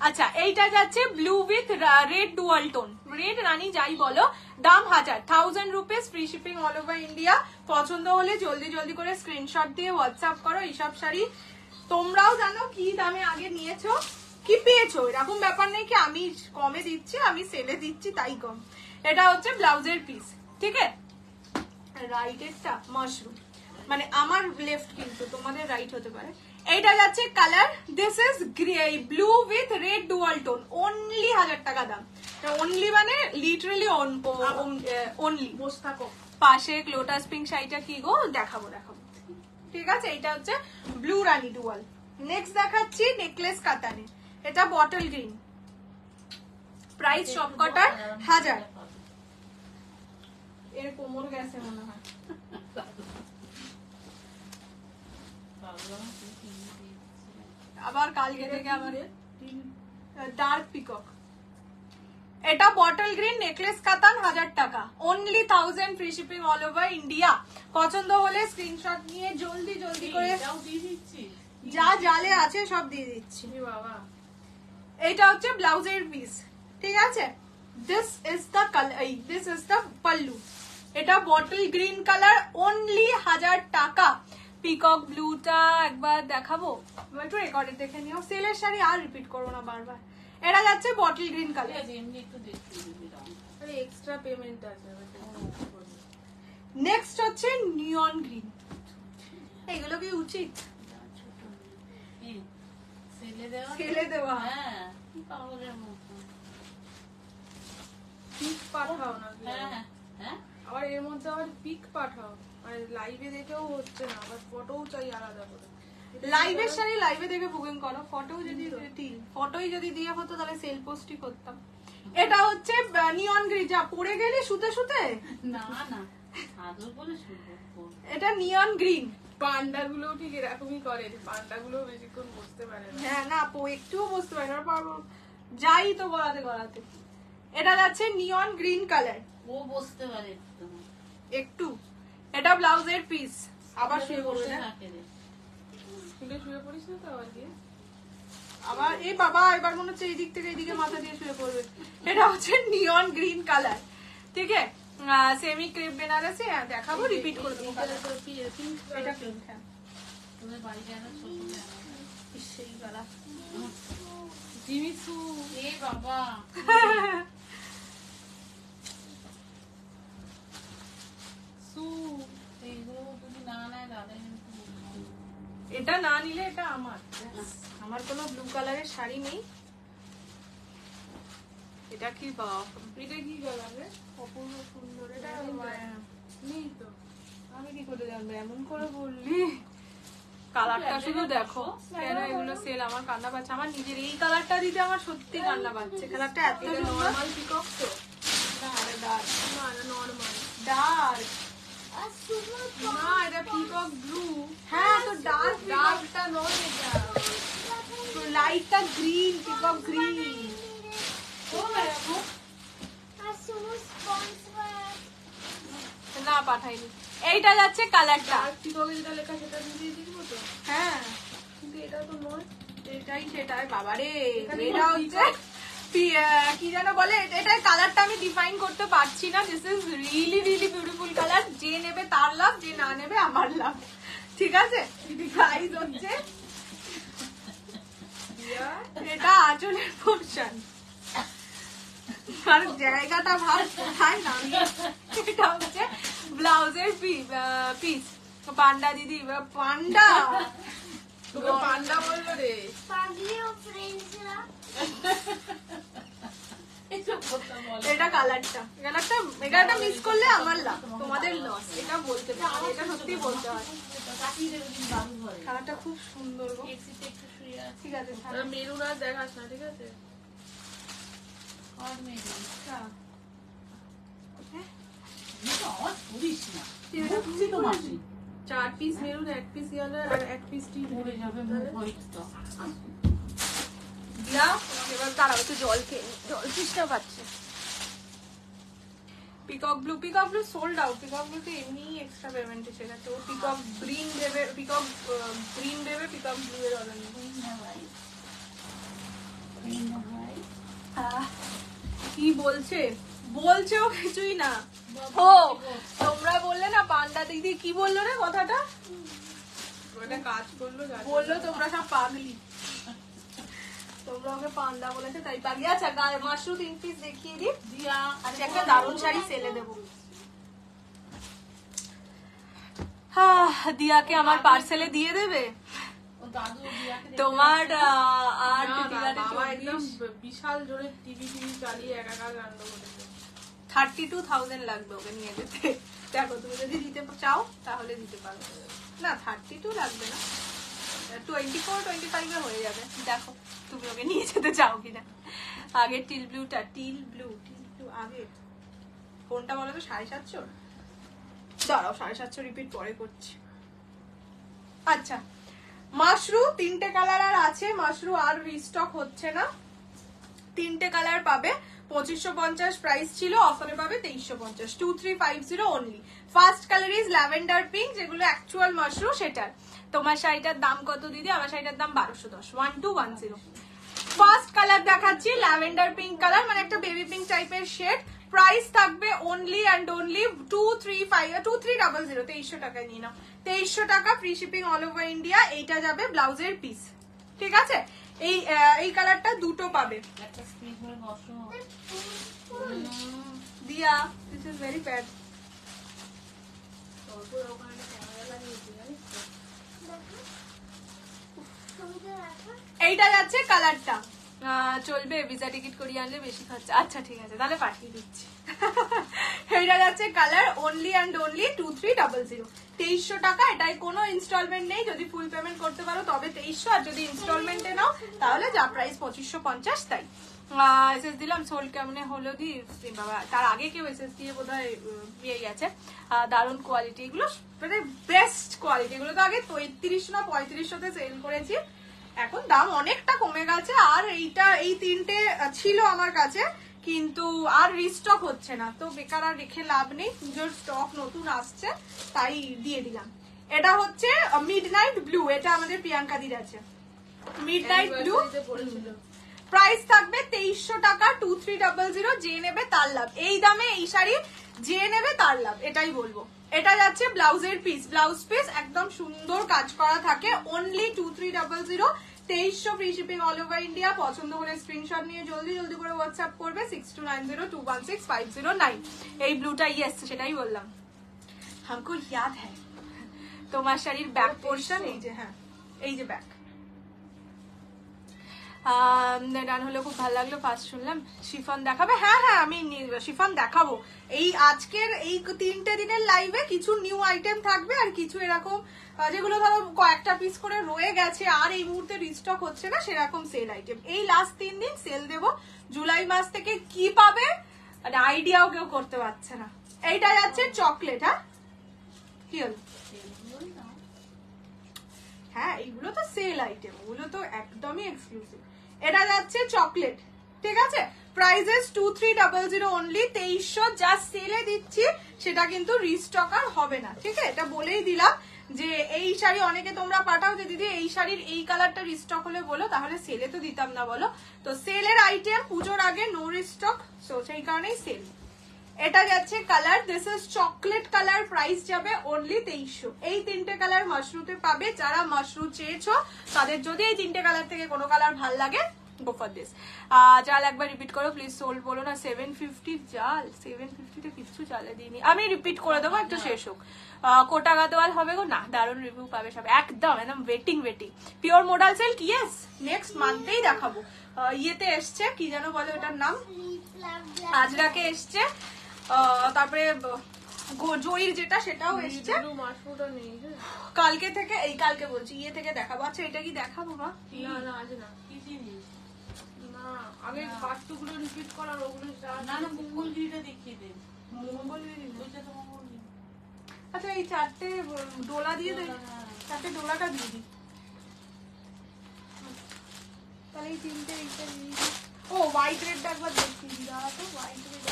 আচ্ছা, এইটা যাচ্ছে blue with red dual tone, red rani যাই বলো। দাম 1000 rupees, free shipping all over India. পছন্দ হলে জলদি জলদি করে স্ক্রিনশট দিয়ে হোয়াটসঅ্যাপ করো। এইসব শাড়ি তোমরাও জানো কি দামে আগে নিয়েছো, কি পেয়েছো, এরকম ব্যাপার নেই কি আমি কমে দিচ্ছি, আমি সেলে দিচ্ছি তাই কম। এটা হচ্ছে ব্লাউজের পিস, ঠিক আছে? রাইটেরটা মাশরুম, মানে আমার লেফট, কিন্তু তোমাদের রাইট হতে পারে। এইটা যাচ্ছে colour, this is blue with red dual tone, only 1000 টাকা দাম। অনলি মানে লিটারালি অনলি। বস থাকো। পাশে লোটাস পিঙ্ক শাড়িটা কি গো, দেখাবো দেখাবো, ঠিক আছে? এটা হচ্ছে ব্লু রানী ডুয়াল। নেক্সট দেখাচ্ছি নেকলেস কাতানে, এটা বটল গ্রিন। প্রাইস সবকটার 1000। এর কোমর গেছে মনে হয়। আবার কালকে থেকে আবার ডার্ক পিকক। এটা বটল গ্রিন নেকলেস কাতান, 1000 টাকা only, 1000, free shipping all over India. পছন্দ হলে স্ক্রিনশট নিয়ে জলদি জলদি করে যা জালে আছে সব দিয়ে দিচ্ছি। বাবা, এটা হচ্ছে ব্লাউজের পিস, ঠিক আছে? This is the colour, this is the pallu. এটা বটল গ্রিন কালার, অনলি 1000 টাকা। পিকক ব্লুটা একবার দেখাবো, একটু রেকর্ডে দেখে নিও। সেলের শাড়ি আর রিপিট করবো না বারবার। এটা যাচ্ছে বটল গ্রিন ঠিক কালার। আছে, এমনি একটু দেখতে দিবি রং। আরে এক্সট্রা পেমেন্ট আছে নেক্সট হচ্ছে নিয়ন গ্রিন। এগুলো কি উচিত কি? সেলে দেওয়া? সেলে দেওয়া? হ্যাঁ, কি পাগলের মতো। পিক পাঠাও না হ্যাঁ, হ্যাঁ। আবার এর মধ্যে আবার পিক পাঠাও, মানে লাইভে দেখেও হচ্ছে না, আবার ফটোও চাই আলাদা করে। লাইভের শাড়ি লাইভে দেখে বুকিং করো, ফটোই যদি দিয়ে হতো তাহলে সেল পোস্টই করতাম। এটা হচ্ছে নিয়ন গ্রিন, যা পরে গেলে শুতে শুতে। না না, আদর করে শুনবো। এটা নিয়ন গ্রিন। পান্ডা গুলো ঠিক এরকমই করে, পান্ডা গুলো বেশিক্ষণ বসতে পারে না। হ্যাঁ না, একটুও বুঝতে পারি না, যাই তো গলাতে গলাতে। এটা যাচ্ছে নিয়ন গ্রিন কালার, ও বসতে পারে একটু। একটু। এটা ব্লাউজের পিস। আবার শুয়ে বসে পড়বে থাকে রে। স্কুলে শুয়ে পড়িস না তো আবার দিয়ে? আবার এই বাবা এবার মনে হচ্ছে এই দিক থেকে এইদিকে মাথা দিয়ে শুয়ে পড়বে। এটা হচ্ছে নিয়ন গ্রিন কালার, ঠিক আছে। সেমি ক্রেপ বেনারসি, দেখাবো, রিপিট করে দেবো। এটা পিঙ্ক, হ্যাঁ তোদের বাড়ি কেন ছোট কেন? সেই কালার। জিমিসু এ বাবা, সু এইগুলো যদি না নেয় দাদা কিন্তু বলবো। এটা না নিলে এটা আমার। আমার কোনো ব্লু কালারের শাড়ি নেই। এটা কি বাপ, এটা কি কালার রে? অপূর্ব সুন্দর। এটা নেই তো। আমি কি করে জানবো, এমন করে বললি। কালারটা শুধু দেখো, কেন এগুলো সেল, আমার কান্না পাচ্ছে। আমার নিজের এই কালারটা দিতে আমার সত্যি কান্না পাচ্ছে। কালারটা এত নরমাল পিকক তো? না, এটা ডার্ক। না এটা নরমাল। ডার্ক, না এটা পিকক ব্লু। হ্যাঁ তো ডার্ক। ডার্কটা নয় এটা। তো লাইটটা গ্রিন, পিকক গ্রিন। না পাঠাইনি। এইটা যাচ্ছে কালারটা। ডার্ক পিককে যেটা লেখা সেটা দিয়ে দিব তো। হ্যাঁ কিন্তু এটা তো নয়। এটাই সেটাই বাবারে। এখানে এটা হচ্ছে কি যেন বলে, এটার কালারটা আমি ডিফাইন করতে পারছি না। This is really really beautiful colour. যে নেবে তার লাভ, যে না নেবে আমার লাভ, ঠিক আছে। প্রাইস হচ্ছে, এটা আঁচলের পোর্শন আর জায়গাটা ভাব কোথায় নামিয়ে। এটা হচ্ছে ব্লাউজের পিস। পান্ডা দিদি, পান্ডা তোকে পান্ডা বললো রে। এসব কথা বলে। এটা কালারটা এটা মিস করলে আমার লাভ, তোমাদের লস। এটা বলতে পারি, এটা সত্যি বলতে হয়। কাটিয়ে দেবে কিন্তু দারুণ ঘরে। কালারটা খুব সুন্দর গো। এক্সিতে একটু শুয়ে আছে। ঠিক আছে, মেরুন আর দেখাস না, ঠিক আছে? আর মেয়ে নেই। হ্যাঁ। এটা আওয়াজ করিস না। এটা বুঝছি তো মাসি। 4 পিস মেরুন, 1 পিস ইয়ালো আর 1 পিস টিপ পড়ে যাবে মুখ হয়তো। দিয়া এবার দাঁড়াও, একটু জল খেয়ে নিই, জল তৃষ্ণা পাচ্ছে। Peacock blue sold out. Peacock ব্লুতে এমনি এক্সট্রা পেমেন্ট এসে গেছে। ও পিকক গ্রিন দেবে, পিকক ব্লু এর অর্ডার নেই। কি বলছে ও কিছুই না। ও তোমরা বললে না পান্ডা দিদি, কি বললো না কথাটা, ওটা কাজ করলো বললো তোমরা সব পাগলি। তোমরা ওকে পান্ডা বলেছে তাই পাগলি। আচ্ছা মাশরুম 3 পিস দেখিয়ে দিই। দিয়া আজকে একটা দারুণ শাড়ি সেলে দেবো। দিয়াকে আমার পার্সেলে দিয়ে দেবে ও দাদু দিয়াকে দেখে তোমার। আর বাবা একদম বিশাল জোরে টিভি চালিয়ে একাকার কাণ্ড করেছে। 32,000 লাগবে ওকে নিয়ে যেতে। দেখো তুমি যদি দিতে চাও তাহলে দিতে পারো, না 32 লাগবে না, 24-25 হয়ে যাবে। দেখো তুমি ওকে নিয়ে যেতে চাও কিনা। আগে টিল ব্লু আগে কোনটা বলো তো? 750। দাঁড়াও, 750 রিপিট পরে করছি। আচ্ছা, মাশরু 3টে কালার আর আছে। মাশরু আর রিস্টক হচ্ছে না। 3টে কালার পাবে। 2550 প্রাইস ছিল, অফারে পাবে 2350। 2350 only. First colour is lavender pink, যেগুলো অ্যাকচুয়াল মাশরু সেটার। তোমার শাড়িটার দাম কত দিদি? আমার শাড়িটার দাম 1210, 1210। ফার্স্ট কালার দেখাচ্ছি ল্যাভেন্ডার পিঙ্ক কালার, মানে একটা বেবি পিঙ্ক টাইপের শেড। প্রাইস থাকবে অনলি অ্যান্ড অনলি 2300 2300 টাকায় নিয়ে নাও। 2300 টাকা, free shipping all over India. এইটা যাবে ব্লাউজের পিস, ঠিক আছে? এই কালারটা দুটো পাবে। একটা স্ক্রিন করে বসো দিয়া, দিস ইজ ভেরি ব্যাড। ওখানে ক্যামেরা লাগিয়েছি জানিস তো? এইটা যাচ্ছে কালারটা। চলবে, ভিসা টিকিট করিয়ে আনলে বেশি খরচা। আচ্ছা ঠিক আছে, তাহলে পাঠিয়ে দিচ্ছি। এইটা যাচ্ছে কালার অনলি অ্যান্ড অনলি 2300, 2300 টাকা। এটাই কোনো ইনস্টলমেন্ট নেই, যদি ফুল পেমেন্ট করতে পারো তবে 2300, আর যদি ইনস্টলমেন্টে নাও তাহলে যা প্রাইস 2550 তাই। এসএস দিলাম, সোল কেমনে হলো দি বাবা, তার আগে কেউ এসএস দিয়ে বোধহয় পেয়ে গেছে। দারুণ কোয়ালিটি, এগুলো মানে বেস্ট কোয়ালিটি। এগুলো তো আগে 33 না 3500তে সেল করেছি, এখন দাম অনেকটা কমে গেছে। আর এই তিনটে ছিল আমার কাছে, কিন্তু আর রিস্টক হচ্ছে না, তো বেকার আর রেখে লাভ নেই। পুজোর স্টক নতুন আসছে তাই দিয়ে দিলাম। এটা হচ্ছে মিডনাইট ব্লু, এটা আমাদের প্রিয়াঙ্কা দির আছে। মিডনাইট ব্লু, প্রাইস থাকবে 2300 টাকা, 2300। যে নেবে তার লাভ, এই দামে এই শাড়ি যে নেবে তার লাভ, এটাই বলবো। এটা যাচ্ছে ব্লাউজের পিস, ব্লাউজ পিস একদম সুন্দর কাজ করা থাকে, only 2300, 2300 free shipping all over India. পছন্দ হলে স্ক্রিনশট নিয়ে জলদি জলদি করে হোয়াটসঅ্যাপ করবে 6290216509। এই ব্লুটা ইয়েস, সেটাই বললাম, हमको याद है। তোমার শাড়ির ব্যাক পোর্শন এই যে, হ্যাঁ এই যে ব্যাক। ডান হলো, খুব ভালো লাগলো, ফার্স্ট শুনলাম। শিফন দেখাবে? হ্যাঁ হ্যাঁ, আমি শিফন দেখাবো। এই আজকের এই 3টে দিনের লাইভে কিছু নিউ আইটেম থাকবে, আর কিছু এরকম যেগুলো ধরো কয়েকটা পিস করে রয়ে গেছে আর এই মুহূর্তে রিস্টক হচ্ছে না, সেরকম সেল আইটেম। এই লাস্ট 3 দিন সেল দেবো। জুলাই মাস থেকে কি পাবে মানে আইডিয়াও কেউ করতে পারছে না। এইটা যাচ্ছে চকলেট। হ্যাঁ কি হলো? হ্যাঁ এইগুলো তো সেল আইটেম, ওগুলো তো একদমই এক্সক্লুসিভ। এটা যাচ্ছে চকলেট, ঠিক আছে? Prices 2300 only, 2300। যা সেলে দিচ্ছি সেটা কিন্তু রিস্টক আর হবে না, ঠিক আছে? এটা বলেই দিলাম যে এই শাড়ি অনেকে তোমরা পাঠাও যে দিদি এই শাড়ির এই কালারটা রিস্টক হলে বলো, তাহলে সেলে তো দিতাম না বলো। তো সেলের আইটেম পুজোর আগে নো রিস্টক, সো সেই কারণেই সেল। এটা যাচ্ছে colour, this is chocolate colour, price যাবে অনলি 2300। এই 3টে কালার মাশরুতে পাবে। যারা মাশরু চেয়েছো তাদের যদি এই 3টে কালার থেকে কোনো কালার ভাল লাগে, গো ফর দিস। জাল একবার রিপিট করো প্লিজ, সোল বলো না। 750 জাল, 750 কিছু চালে দিইনি আমি, রিপিট করে দেবো, একটু শেষ হোক। কোটা গাদোয়াল হবে গো না, দারুণ রিভিউ পাবে সব, একদম একদম waiting. Pure modal silk, yes next মান্থেই দেখাবো। ইয়েতে এসছে, কি যেন বলে ওটার নাম, আজরাকে এসছে, তারপরে জয়ীর যেটা সেটাও এসছে। কালকে থেকে, এই কালকে বলছি, ইয়ে থেকে দেখাবো। আচ্ছা এটা কি দেখাবো মা? না না আজ না, কি জিনিস? না আগে পাঁচটুগুলো রিপিট করার, ওগুলো না না, মঙ্গলগিরিটা দেখিয়ে দেন। মঙ্গলগিরি, ওইটা তো মঙ্গলগিরি। আচ্ছা এই 4টে ডোলা দিয়ে দেয়, 4টে ডোলাটা দিয়ে দিই, তাহলে এই 3টে এইটা দিয়ে দিই। ও হোয়াইট রেডটা একবার দেখিয়ে দিই, দাঁড়া তো, হোয়াইট রেডটা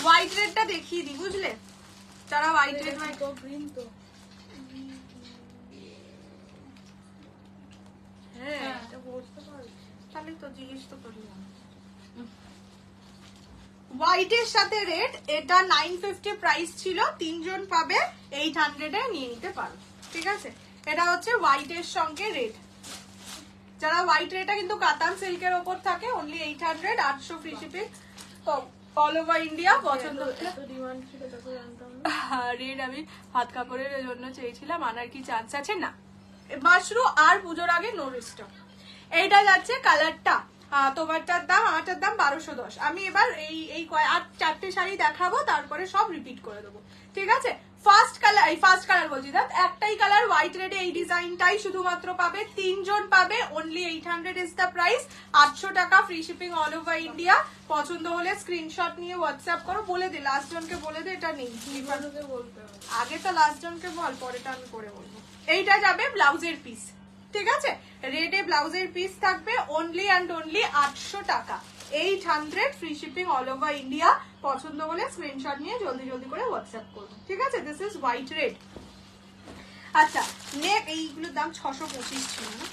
হোয়াইট রেডটা দেখিয়ে দিই, বুঝলে? যারা হোয়াইট রেড তো গ্রিন তো, হ্যাঁ এটা বুঝতে পারি, তাহলে তো জিজ্ঞেস তো করলাম। হোয়াইটের সাথে রেড, এটা 950 প্রাইস ছিল, 3 জন পাবে 800 এ নিয়ে নিতে পারো, ঠিক আছে? এটা হচ্ছে হোয়াইটের সঙ্গে রেড। যারা হোয়াইট রেডটা কিন্তু কাতান সিল্কের ওপর থাকে, only 800, 800 free shipping all over India. পছন্দ হচ্ছে রেড, আমি হাত কাপড়ের জন্য চেয়েছিলাম, আনার কি চান্স আছে? না, মাশরু আর পুজোর আগে নো রিস্টক। এইটা যাচ্ছে কালারটা, তোমারটার দাম, আমারটার দাম 1210। আমি এবার এই আর 4টে শাড়ি দেখাবো, তারপরে সব রিপিট করে দেবো, ঠিক আছে? ফার্স্ট কালার বলছি, একটাই কালার হোয়াইট রেডে, এই ডিজাইনটাই শুধুমাত্র পাবে, 3 জন পাবে, অনলি 800 ইজ দ্য প্রাইস, 800 টাকা, free shipping all over India. পছন্দ হলে স্ক্রিনশট নিয়ে হোয়াটসঅ্যাপ করো। বলে দে, লাস্ট জনকে বলে দে এটা নেই, বলতে হবে আগে তো লাস্ট জনকে বল, পরেটা আমি করে বলবো। এইটা যাবে ব্লাউজের পিস, ঠিক আছে? রেডে ব্লাউজের পিস থাকবে, অনলি অ্যান্ড অনলি 800 টাকা, 800 free shipping all over India. পছন্দ হলে স্ক্রিনশট নিয়ে জলদি জলদি করে হোয়াটসঅ্যাপ করবো, ঠিক আছে? This is white red. আচ্ছা নেক, এইগুলোর দাম 625 ছিল না?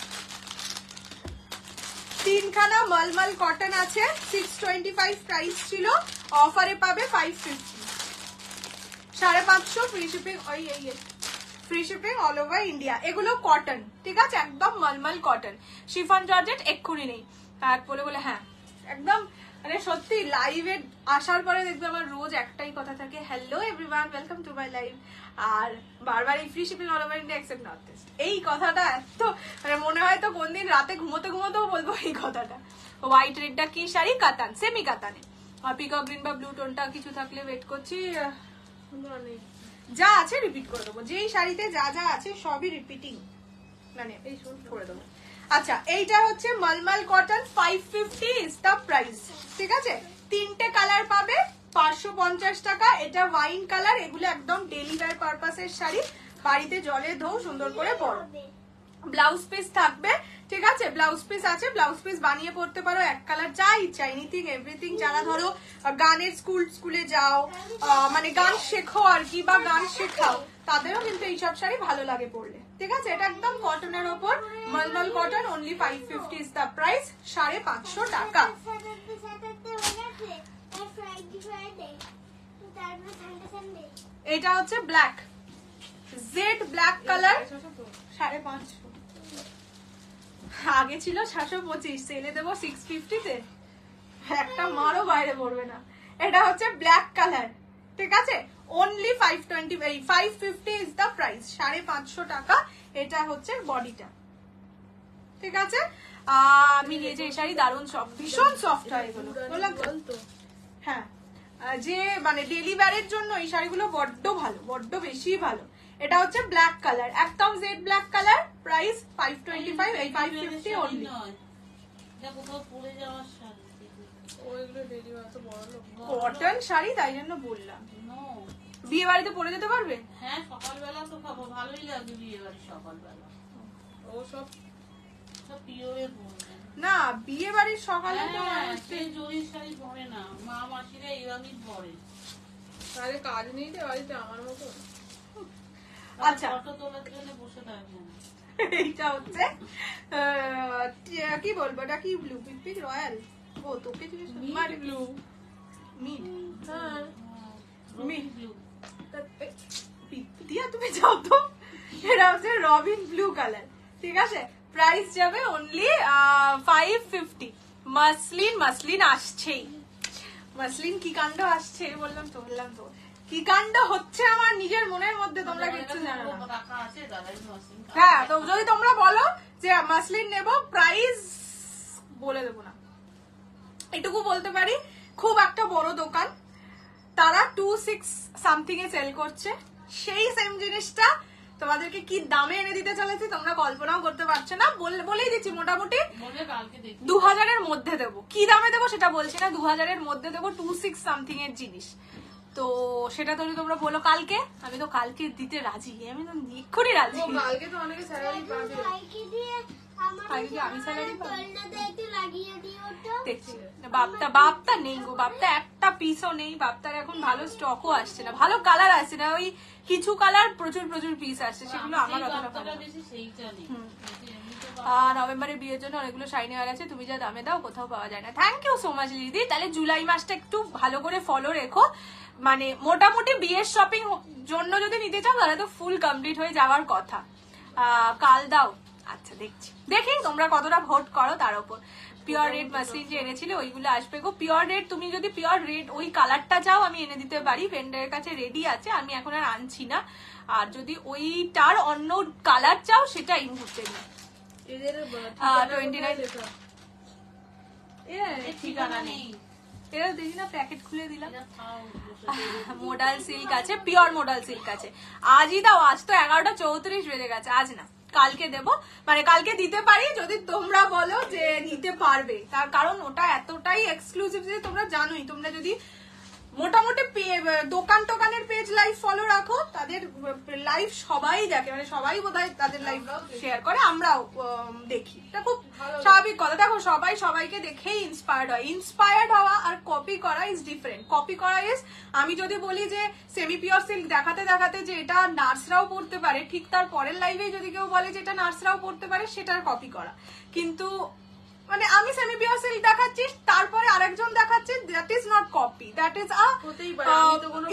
তিনখানা মলমল কটন আছে, 625 প্রাইস ছিল, অফারে পাবে 550, 550 free shipping. Free shipping all over India. এগুলো কটন, ঠিক আছে, একদম মলমল কটন, শিফন জর্জেট এক্ষুনি নেই বলে বলে। হ্যাঁ একদম, মানে সত্যি লাইভে আসার পরে দেখবে আমার রোজ একটাই কথা থাকে, hello everyone, welcome to my live. আর বারবার এই free shipping all over India except north east, এই কথাটা এত মানে মনে হয় তো কোনদিন রাতে ঘুমোতেও বলবো এই কথাটা। হোয়াইট রেডটা কি শাড়ি? কাতান, সেমি কাতানে। আর পিকক গ্রিন বা ব্লু টোনটা কিছু থাকলে ওয়েট করছি, যা আছে রিপিট করে দেবো, যেই শাড়িতে যা যা আছে সবই রিপিটিং, মানে এই করে দেবো। আচ্ছা, এইটা হচ্ছে মলমল কটন, 550 ইজ দ্য প্রাইস, ঠিক আছে। তিনটে কালার পাবে, 550 টাকা। এটা ওয়াইন কালার, এগুলো একদম ডেলি ওয়্যার পারপাসের শাড়ি, বাড়িতে জলে ধো, সুন্দর করে পরো। ব্লাউজ পিস থাকবে, ঠিক আছে, ব্লাউজ পিস আছে, ব্লাউজ পিস বানিয়ে পড়তে পারো, এক কালার যা ইচ্ছা, এনিথিং এভরিথিং। যারা ধরো গানের স্কুলে যাও, মানে গান শেখো আর কি, বা গান শেখাও, তাদেরও কিন্তু এইসব শাড়ি ভালো লাগে পরলে, ঠিক আছে। এটা একদম কটনের ওপর, mulmul cotton, only 550 is the price, 550 টাকা। এটা হচ্ছে ব্ল্যাক, জেড ব্ল্যাক কালার, 550। আগে ছিল 725, সেলে দেবো 650 তে, একটা মারও বাইরে পড়বে না। এটা হচ্ছে ব্ল্যাক কালার, ঠিক আছে, অনলি 550 ইজ দ্য প্রাইস, 550 টাকা। এটা হচ্ছে বডিটা, ঠিক আছে। আমি নিয়েছি এই শাড়ি, দারুণ সফট, ভীষণ সফট হয় এগুলো, বললাম তো। হ্যাঁ, যে মানে ডেলি ওয়্যারের জন্য এই শাড়িগুলো বড্ড ভালো, বড্ড বেশি ভালো। এটা হচ্ছে ব্ল্যাক কালার, একদম জেড ব্ল্যাক কালার, প্রাইস 525, এই 550 অনলি। কটন শাড়ি, তাই জন্য বললাম। বিয়ে বাড়িতে পরে যেতে পারবে? হ্যাঁ, সকালবেলা তো খাবো, ভালোই লাগে বিয়ে বাড়ি সকালবেলা। ও সব পিওরের পরবে না, বিয়ে বাড়ির সকালে তো সেই জরির শাড়ি পরে না, মা মাসিরা এই রঙই পরে। তাহলে কাজ নেই তো বাড়িতে আমার মতো। আচ্ছা, ফটো তোলার জন্য বসে থাকবে না। এইটা হচ্ছে কি বলবো, এটা কি ব্লু পিক রয়্যাল? ও তোকে মিড ব্লু, মিড, হ্যাঁ মিড ব্লু। দিয়া তুমি যাও তো। এটা হচ্ছে রবিন ব্লু কালার, ঠিক আছে, প্রাইস যাবে অনলি 550। মাসলিন আসছেই, মাসলিন কি কাণ্ড আসছে, বললাম তো কি কাণ্ড হচ্ছে আমার নিজের মনের মধ্যে, তোমরা কিচ্ছু জানো না। হ্যাঁ, তো যদি তোমরা বলো যে মাসলিন নেব, প্রাইস বলে দেবো না, এটুকু বলতে পারি, খুব একটা বড় দোকান, তারা 26 সামথিং এ সেল করছে, সেই সেম জিনিসটা তোমাদেরকে কি দামে এনে দিতে চলেছে তোমরা কল্পনাও করতে পারছো না। বলেই দিচ্ছি, মোটামুটি 2000 এর মধ্যে দেবো। কি দামে দেবো সেটা বলছি না, 2000 এর মধ্যে দেবো, 26 সামথিং এর জিনিস। তো সেটা যদি তোমরা বলো কালকে, আমি তো কালকে দিতে রাজি, আমি তো এক্ষুনি রাজি। কালকে তো অনেকে স্যালারি পাবে, আমি স্যালারি পাবো দেখছি। বাপ্তা নেই গো, বাপ্তা একটা পিসও নেই, বাপ্তার এখন ভালো স্টকও আসছে না, ভালো কালার আসছে না, ওই কিছু কালার প্রচুর পিস আসছে, সেগুলো আমার অতটা ভালো। আর নভেম্বরে বিয়ের জন্য অনেকগুলো শাড়ি নেওয়ার আছে, তুমি যা দামে দাও কোথাও পাওয়া যায় না। থ্যাংক ইউ সো মাচ দিদি। তাহলে জুলাই মাসটা একটু ভালো করে ফলো রেখো, মানে মোটামুটি বিয়ের শপিং জন্য যদি নিতে চাও তাহলে তো ফুল কমপ্লিট হয়ে যাওয়ার কথা। কাল দাও, আচ্ছা দেখি তোমরা কতটা ভোট করো তার উপর। পিওর রেড মাসলিন যে এনেছিলে ওইগুলো আসবে গো। পিওর রেড, তুমি যদি পিওর রেড ওই কালারটা চাও আমি এনে দিতে পারি, ভেন্ডারের কাছে রেডি আছে, আমি এখন আর আনছি না। আর যদি ওইটার অন্য কালার চাও সেটা এই মুহূর্তে নেই। 29 ঠিকানা নেই, এরা দেখি না, প্যাকেট খুলে দিলাম। মোডাল সিল্ক আছে, পিওর মোডাল সিল্ক আছে, আজই দাও। আজ তো 11:34 বেজে গেছে, আজ না কালকে দেবো, মানে কালকে দিতে পারি যদি তোমরা বলো যে নিতে পারবে, তার কারণ ওটা এতটাই এক্সক্লুসিভ যে তোমরা জানোই, তোমরা যদি মোটামুটি দোকানের পেজ লাইভ ফলো রাখো, তাদের লাইভ সবাই দেখে, মানে সবাই বোধহয় তাদের লাইভ শেয়ার করে, আমরাও দেখি, এটা খুব স্বাভাবিক কথা। দেখো সবাই সবাইকে দেখেই ইন্সপায়ার্ড হওয়া আর কপি করা ইজ ডিফারেন্ট। কপি করা ইজ, আমি যদি বলি যে সেমি পিওর সিল্ক দেখাতে দেখাতে যে এটা নার্সরাও পড়তে পারে, ঠিক তার পরের লাইভে যদি কেউ বলে যে এটা নার্সরাও পড়তে পারে, সেটার কপি করা। কিন্তু মানে আমি সেমি পিওর সিল্ক দেখাচ্ছি, তারপরে আরেকজন দেখাচ্ছে, that is not copy, that is হতেই পারে, আমি তো কোনো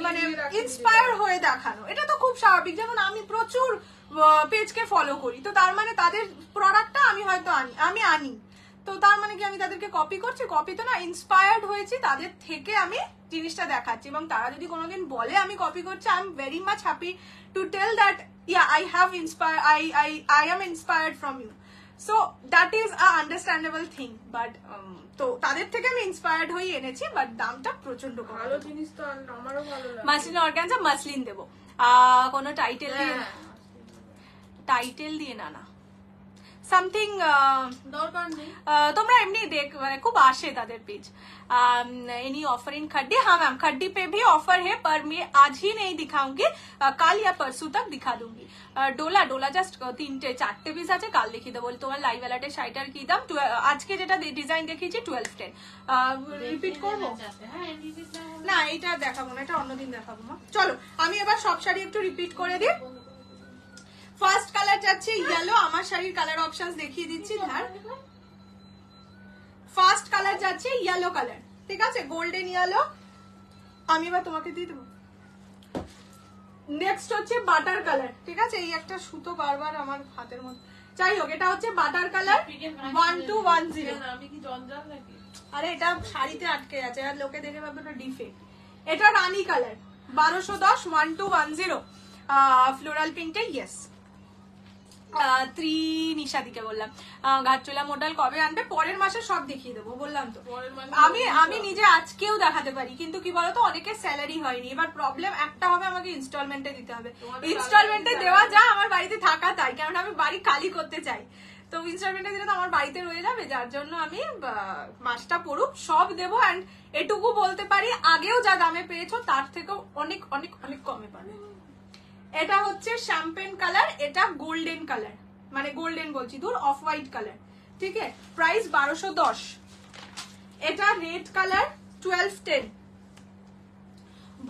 মানে ইন্সপায়ার হয়ে দেখানো। এটা তো খুব স্বাভাবিক। যেমন আমি প্রচুর পেজকে ফলো করি, তো তার মানে তাদের প্রোডাক্টটা আমি হয়তো আনি, তো তার মানে কি আমি তাদেরকে কপি করছি? কপি তো না, ইন্সপায়ার্ড হয়েছি তাদের থেকে, আমি জিনিসটা দেখাচ্ছি। এবং তারা যদি কোনোদিন বলে আমি কপি করছি, I am very much happy to tell that yeah, I have inspired, I am inspired from you. So that is a understandable thing. But তো তাদের থেকে আমি ইন্সপায়ার্ড হয়ে এনেছি, বাট দামটা প্রচন্ড ভালো জিনিস তো আমারও ভালো লাগে। মাসলিন অর্গানজা, মাসলিন দেবো। কোনো টাইটেল দিয়ে, টাইটেল দিয়ে না না, সামথিং দরকার নেই। তোমরা এমনি দেখ, মানে খুব আসে তাদের page. Any offer in khaddi? हाँ मैम, खड्डी पे भी ऑफर है, पर मैं आज ही नहीं दिखाऊंगी, कल या परसों तक दिखा दूंगी। ডোলা জাস্ট 3-4টে পিস আছে, কাল দেখিয়ে দেবো। তোমার লাইভ অ্যালার্টের শাড়িটার কি দাম? আজকে যেটা ডিজাইন দেখিয়েছি 1210। রিপিট করবো না, এটা দেখাবো না, এটা অন্যদিন দেখাবো মা। চলো আমি এবার সব শাড়ি একটু রিপিট করে দিই। ফার্স্ট কালার যাচ্ছে ইয়েলো, আমার শাড়ির কালার অপশনস দেখিয়ে দিচ্ছি। ধার ফার্স্ট কালার যাচ্ছে ইয়েলো কালার, ঠিক আছে, গোল্ডেন ইয়েলো। আমি এবার তোমাকে দিয়ে দেবো। নেক্সট হচ্ছে বাটার কালার, ঠিক আছে, এই একটা সুতো বারবার আমার হাতের মধ্যে, যাই হোক, এটা হচ্ছে বাটার কালার 1210। আমি কি জঞ্জাল নাকি? আরে এটা শাড়িতে আটকে আছে, আর লোকে দেখে ভাববে এটা ডিফেক্ট। এটা রানী কালার 1210 1210 ফ্লোরাল প্রিন্টে, ইয়েস। নিশাদিকে বললাম ঘাটচোলা মডেল কবে আনবে? পরের মাসে সব দেখিয়ে দেবো, বললাম তো। আমি নিজে আজকেও দেখাতে পারি, কিন্তু কি বলতো, অনেকের স্যালারি হয়নি। এবার প্রবলেম একটা হবে, আমাকে ইনস্টলমেন্টে দিতে হবে। ইনস্টলমেন্টে দেওয়া যা, আমার বাড়িতে থাকা তাই, কারণ আমি বাড়ি খালি করতে চাই। তো ইনস্টলমেন্টে দিলে তো আমার বাড়িতে রয়ে যাবে, যার জন্য আমি মাসটা পড়ুক সব দেবো। অ্যান্ড এটুকু বলতে পারি, আগেও যা দামে পেয়েছো তার থেকেও অনেক অনেক অনেক কমে পাবে। এটা হচ্ছে শ্যাম্পেন কালার, এটা গোল্ডেন কালার, মানে গোল্ডেন বলছি, দূর, অফ হোয়াইট কালার, ঠিক আছে, প্রাইস 1210। এটা red colour 1210,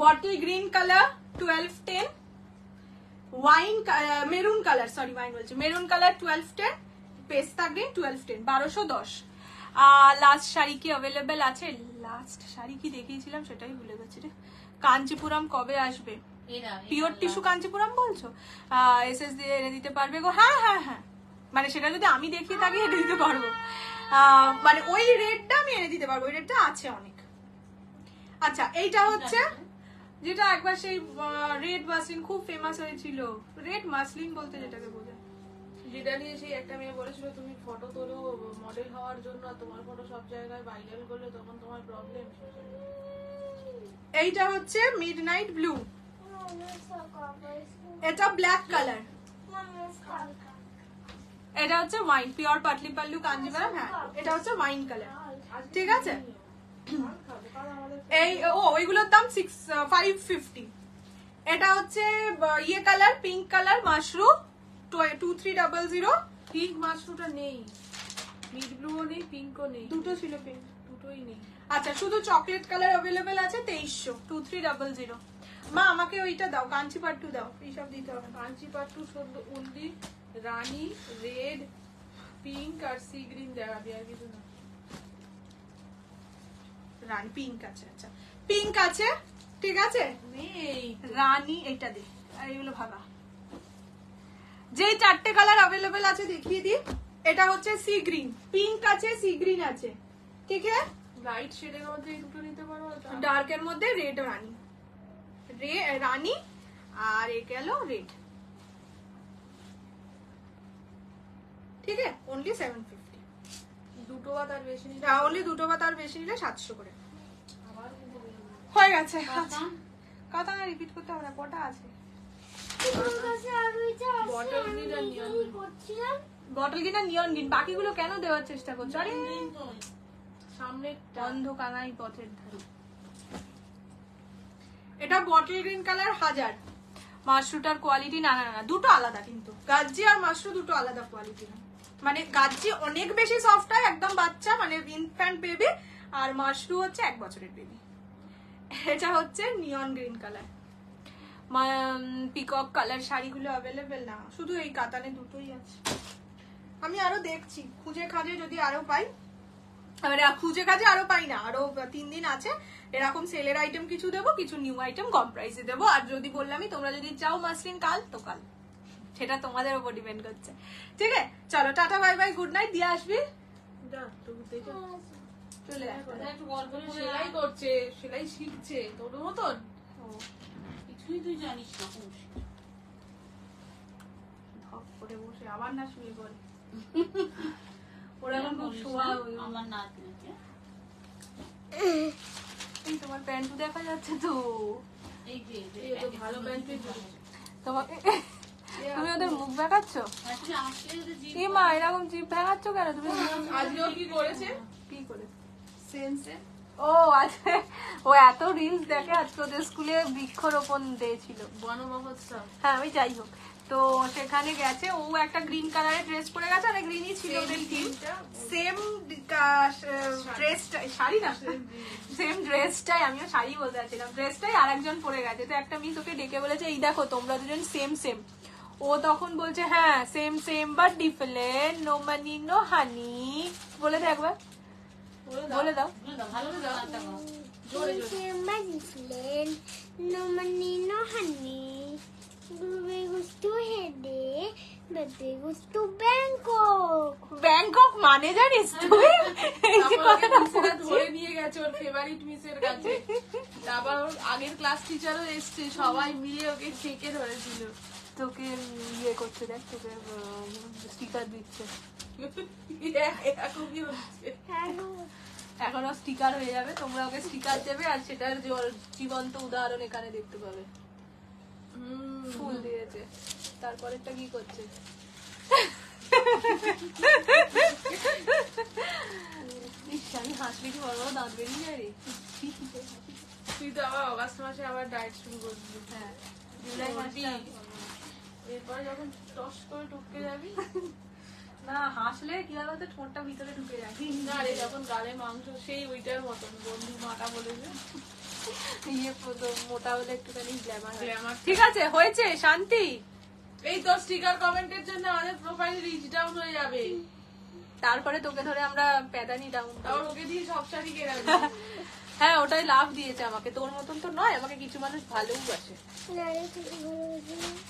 bottle green colour 1210, wine maroon colour, sorry wine বলছি, মেরুন কালার 1210, পেস্তা গ্রিন 1210, 1210। লাস্ট শাড়ি কি অ্যাভেলেবেল আছে? লাস্ট শাড়ি কি দেখিয়েছিলাম সেটাই ভুলে গেছি রে। কাঞ্চিপুরম কবে আসবে? পিওর টিস্যু কাঞ্চিপুরম বলছো? এসএস দিয়ে এনে দিতে পারবে গো? হ্যাঁ হ্যাঁ হ্যাঁ, মানে সেটা যদি আমি দেখিয়ে থাকি এনে দিতে পারবো, মানে ওই রেটটা আমি এনে দিতে পারবো, ওই রেটটা আছে অনেক। আচ্ছা, এইটা হচ্ছে যেটা একবার সেই রেড মাসলিন খুব ফেমাস হয়েছিল, রেড মাসলিন বলতে যেটাকে বোঝায়, যেটা নিয়ে সেই একটা মেয়ে বলেছিল তুমি ফটো তোলো মডেল হওয়ার জন্য, তোমার ফটো সব জায়গায় ভাইরাল করলে তখন তোমার প্রবলেম। এইটা হচ্ছে মিডনাইট ব্লু, এটা ব্ল্যাক কালার, এটা হচ্ছে ওয়াইন, পিওর পাটলি পাল্লু কাঞ্জিভারাম, হ্যাঁ এটা হচ্ছে ওয়াইন কালার, ঠিক আছে। এই ওইগুলোর দাম 550। এটা হচ্ছে ইয়ে colour, pink colour mushroom 2300। Pink মাশরুমটা নেই, মিড ব্লুও নেই, পিঙ্কও নেই, দুটো ছিল পিঙ্ক, দুটোই নেই। আচ্ছা, শুধু চকলেট কালার अवेलेबल আছে 2300, 2300। মা আমাকে ওইটা দাও, কাঞ্চি পাট্টু দাও, এইসব দিতে হবে। কাঞ্চি পাট্টু, ওনলি রানী, রেড, পিঙ্ক আর সি গ্রিন দেখাবি, আর কিছু না। রানী পিঙ্ক আছে, আচ্ছা পিঙ্ক আছে, ঠিক আছে, নেই রানী এটা দে, আর এগুলো ভাগা। যে চারটে কালার अवेलेबल আছে দেখিয়ে দিই। এটা হচ্ছে সি গ্রিন, পিঙ্ক আছে, সি গ্রিন আছে, ঠিক আছে। লাইট শেডের মধ্যে এই দুটো নিতে পারো, ডার্কের মধ্যে রেড রানী, রানী আর এ গেল রেড, ঠিক আছে, অনলি 750। দুটো বা তার বেশি নিলে, অনলি দুটো বা তার বেশি নিলে 700 করে হয়ে গেছে। কথা না রিপিট করতে হবে না, কটা আছে? বটল গ্রিন আর নিয়ন বটল গ্রিন আর নিয়ন গ্রিন, বাকিগুলো কেন দেওয়ার চেষ্টা করছো? আরে সামনে বন্ধ কানাই পথের ধারে। এটা বটল গ্রিন কালার 1000। মাশরুটার কোয়ালিটি না না না, দুটো আলাদা, কিন্তু গাজ্জি আর মাশরু দুটো আলাদা কোয়ালিটি না, মানে গাজ্জি অনেক বেশি সফট হয়, একদম বাচ্চা, মানে ইনফ্যান্ট বেবি, আর মাশরু হচ্ছে 1 বছরের বেবি। এটা হচ্ছে neon green colour, peacock colour শাড়িগুলো अवेलेबल না, শুধু এই কাতানে দুটোই আছে। আমি আরো দেখছি খুঁজে খাজে যদি আরো পাই, মানে খুঁজে কাজে আরো পাই না, আরো 3 দিন আছে, এরকম সেলের আইটেম কিছু দেবো, কিছু নিউ আইটেম কম প্রাইসে দেবো। আর যদি বললামই তোমরা যদি চাও মাসলিন কাল তো কাল, সেটা তোমাদের উপর ডিপেন্ড করছে। ঠিক আছে, চলো tata bye bye, good night. দিয়ে আসবি, যা তুমি দেখো চলে আয়। একটু গল্প করে সেলাই করছে, সেলাই শিখছে তোর মতন। কিছুই তুই জানিস না কোন ধপ করে বসে আবার না শুয়ে পড়ে। ওরা এখন খুব শোয়া হয়ে আমার নাতনিকে এই তোমার প্যান্টু দেখা যাচ্ছে তো, এই যে এই তো ভালো প্যান্ট পেয়েছে। তোমাকে তুমি ওদের মুখ দেখাচ্ছ? আসলে আসলে ওদের জীব এ মা এরকম জিভ দেখাচ্ছ কেন তুমি? আজকেও কি করেছে? কি করে? সেন্সে ও আচ্ছা, ও এত রিলস দেখে, আজকে ওদের স্কুলে বৃক্ষরোপণ ডে ছিল। বন মহোৎসব। হ্যাঁ আমি যাই হোক, তো সেখানে গেছে, ও একটা গ্রিন কালারের ড্রেস পরে গেছে, আর গ্রিনই ছিল ওদের থিম, সেম ড্রেসটা, শাড়ি না সেম ড্রেসটাই, আমিও শাড়ি বলতে চাচ্ছিলাম, ড্রেসটাই আরেকজন পরে গেছে। তো একটা মিস ওকে ডেকে বলেছে এই দেখো তোমরা দুজন সেম সেম। ও তখন বলছে হ্যাঁ same same but different, no money no honey. বলে দে একবার, বলে দাও। ভালো গানটা গাও। জোরে জোরে। No money, no honey. Baby goes to Hede, baby goes to Bangkok. Bangkok মানে জানিস তুই? এই যে তারপর ওকে কথাটা মিসেরা বলছি। ধরে নিয়ে গেছে ওর ফেভারিট মিসের কাছে। তারপর ওর আগের ক্লাস টিচারও এসছে, সবাই মিলে ওকে খেকে ধরেছিল। তোকে ইয়ে করছে, দেখ তোকে স্টিকার দিচ্ছে, এখন কি হচ্ছে? এখনো স্টিকার হয়ে যাবে, তোমরা ওকে স্টিকার দেবে আর সেটার জীবন্ত উদাহরণ এখানে দেখতে পাবে। ফুল দিয়েছে, তারপরেরটা কি করছে? ইস, আমি হাসলে কি বড় বড় দাঁত বেরিয়ে যায় রে। তুই তো আবার অগাস্ট মাসে আবার ডায়েট শুরু করবি। হ্যাঁ, জুলাই মাসটা এরপরে যখন টস করে টুককে যাবি, না হাসলে কি হবে তো ঠোঁটটা ভিতরে ঢুকে যায়। না রে যখন গালে মাংস, সেই ওইটার মতন বন্ধু মাটা বলেছে। ইয়ে মোটা হলে একটুখানি গ্ল্যামার হয়। Glamour। ঠিক আছে, হয়েছে, শান্তি। এই তোর স্টিকার কমেন্টের জন্য আমাদের প্রোফাইল রিচ ডাউন হয়ে যাবে। তারপরে তোকে ধরে আমরা প্যাদানি ডাউন। তারপর ওকে দিয়ে সব শাড়ি কেনাবি। হ্যাঁ ওটাই লাভ দিয়েছে আমাকে, তোর মতন তো নয়, আমাকে কিছু মানুষ ভালোও বাসে।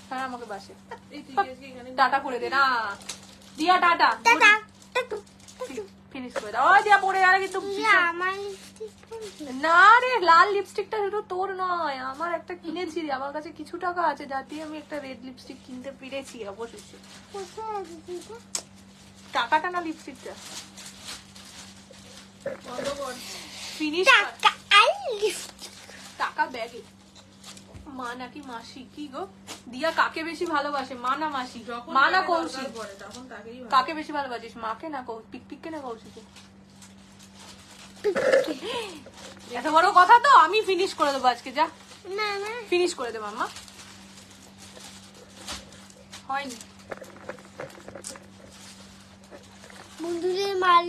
হ্যাঁ আমাকে বাসে। এই তুই আজকে এখানে টাটা করে দে না দিয়া, টাটা ফিনিশ করে দাও। দিয়া পড়ে গেলে কিন্তু না রে, লাল লিপস্টিকটা শুধু তোর নয়, আমার একটা কিনেছি, আমার কাছে কিছু টাকা আছে যাতে আমি একটা রেড লিপস্টিক কিনতে পেরেছি অবশেষে। টাকাটা না লিপস্টিকটা বন্ধ কর। ফিনিশ টাকা ব্যাগে। মা নাকি মাসি, কি গো দিয়া কাকে বেশি ভালোবাসে, মা না মাসি? যখন মা না তাকে কৌশিক? দরকার পড়ে তখন তাকেই ভালো। কাকে বেশি ভালোবাসিস, মাকে না পিকপিককে না কৌশিকে? এত বড় কথা তো আমি ফিনিশ করে দেবো আজকে, যা ফিনিশ করে দেবো মাম্মা। হয়নি বন্ধুদের মাল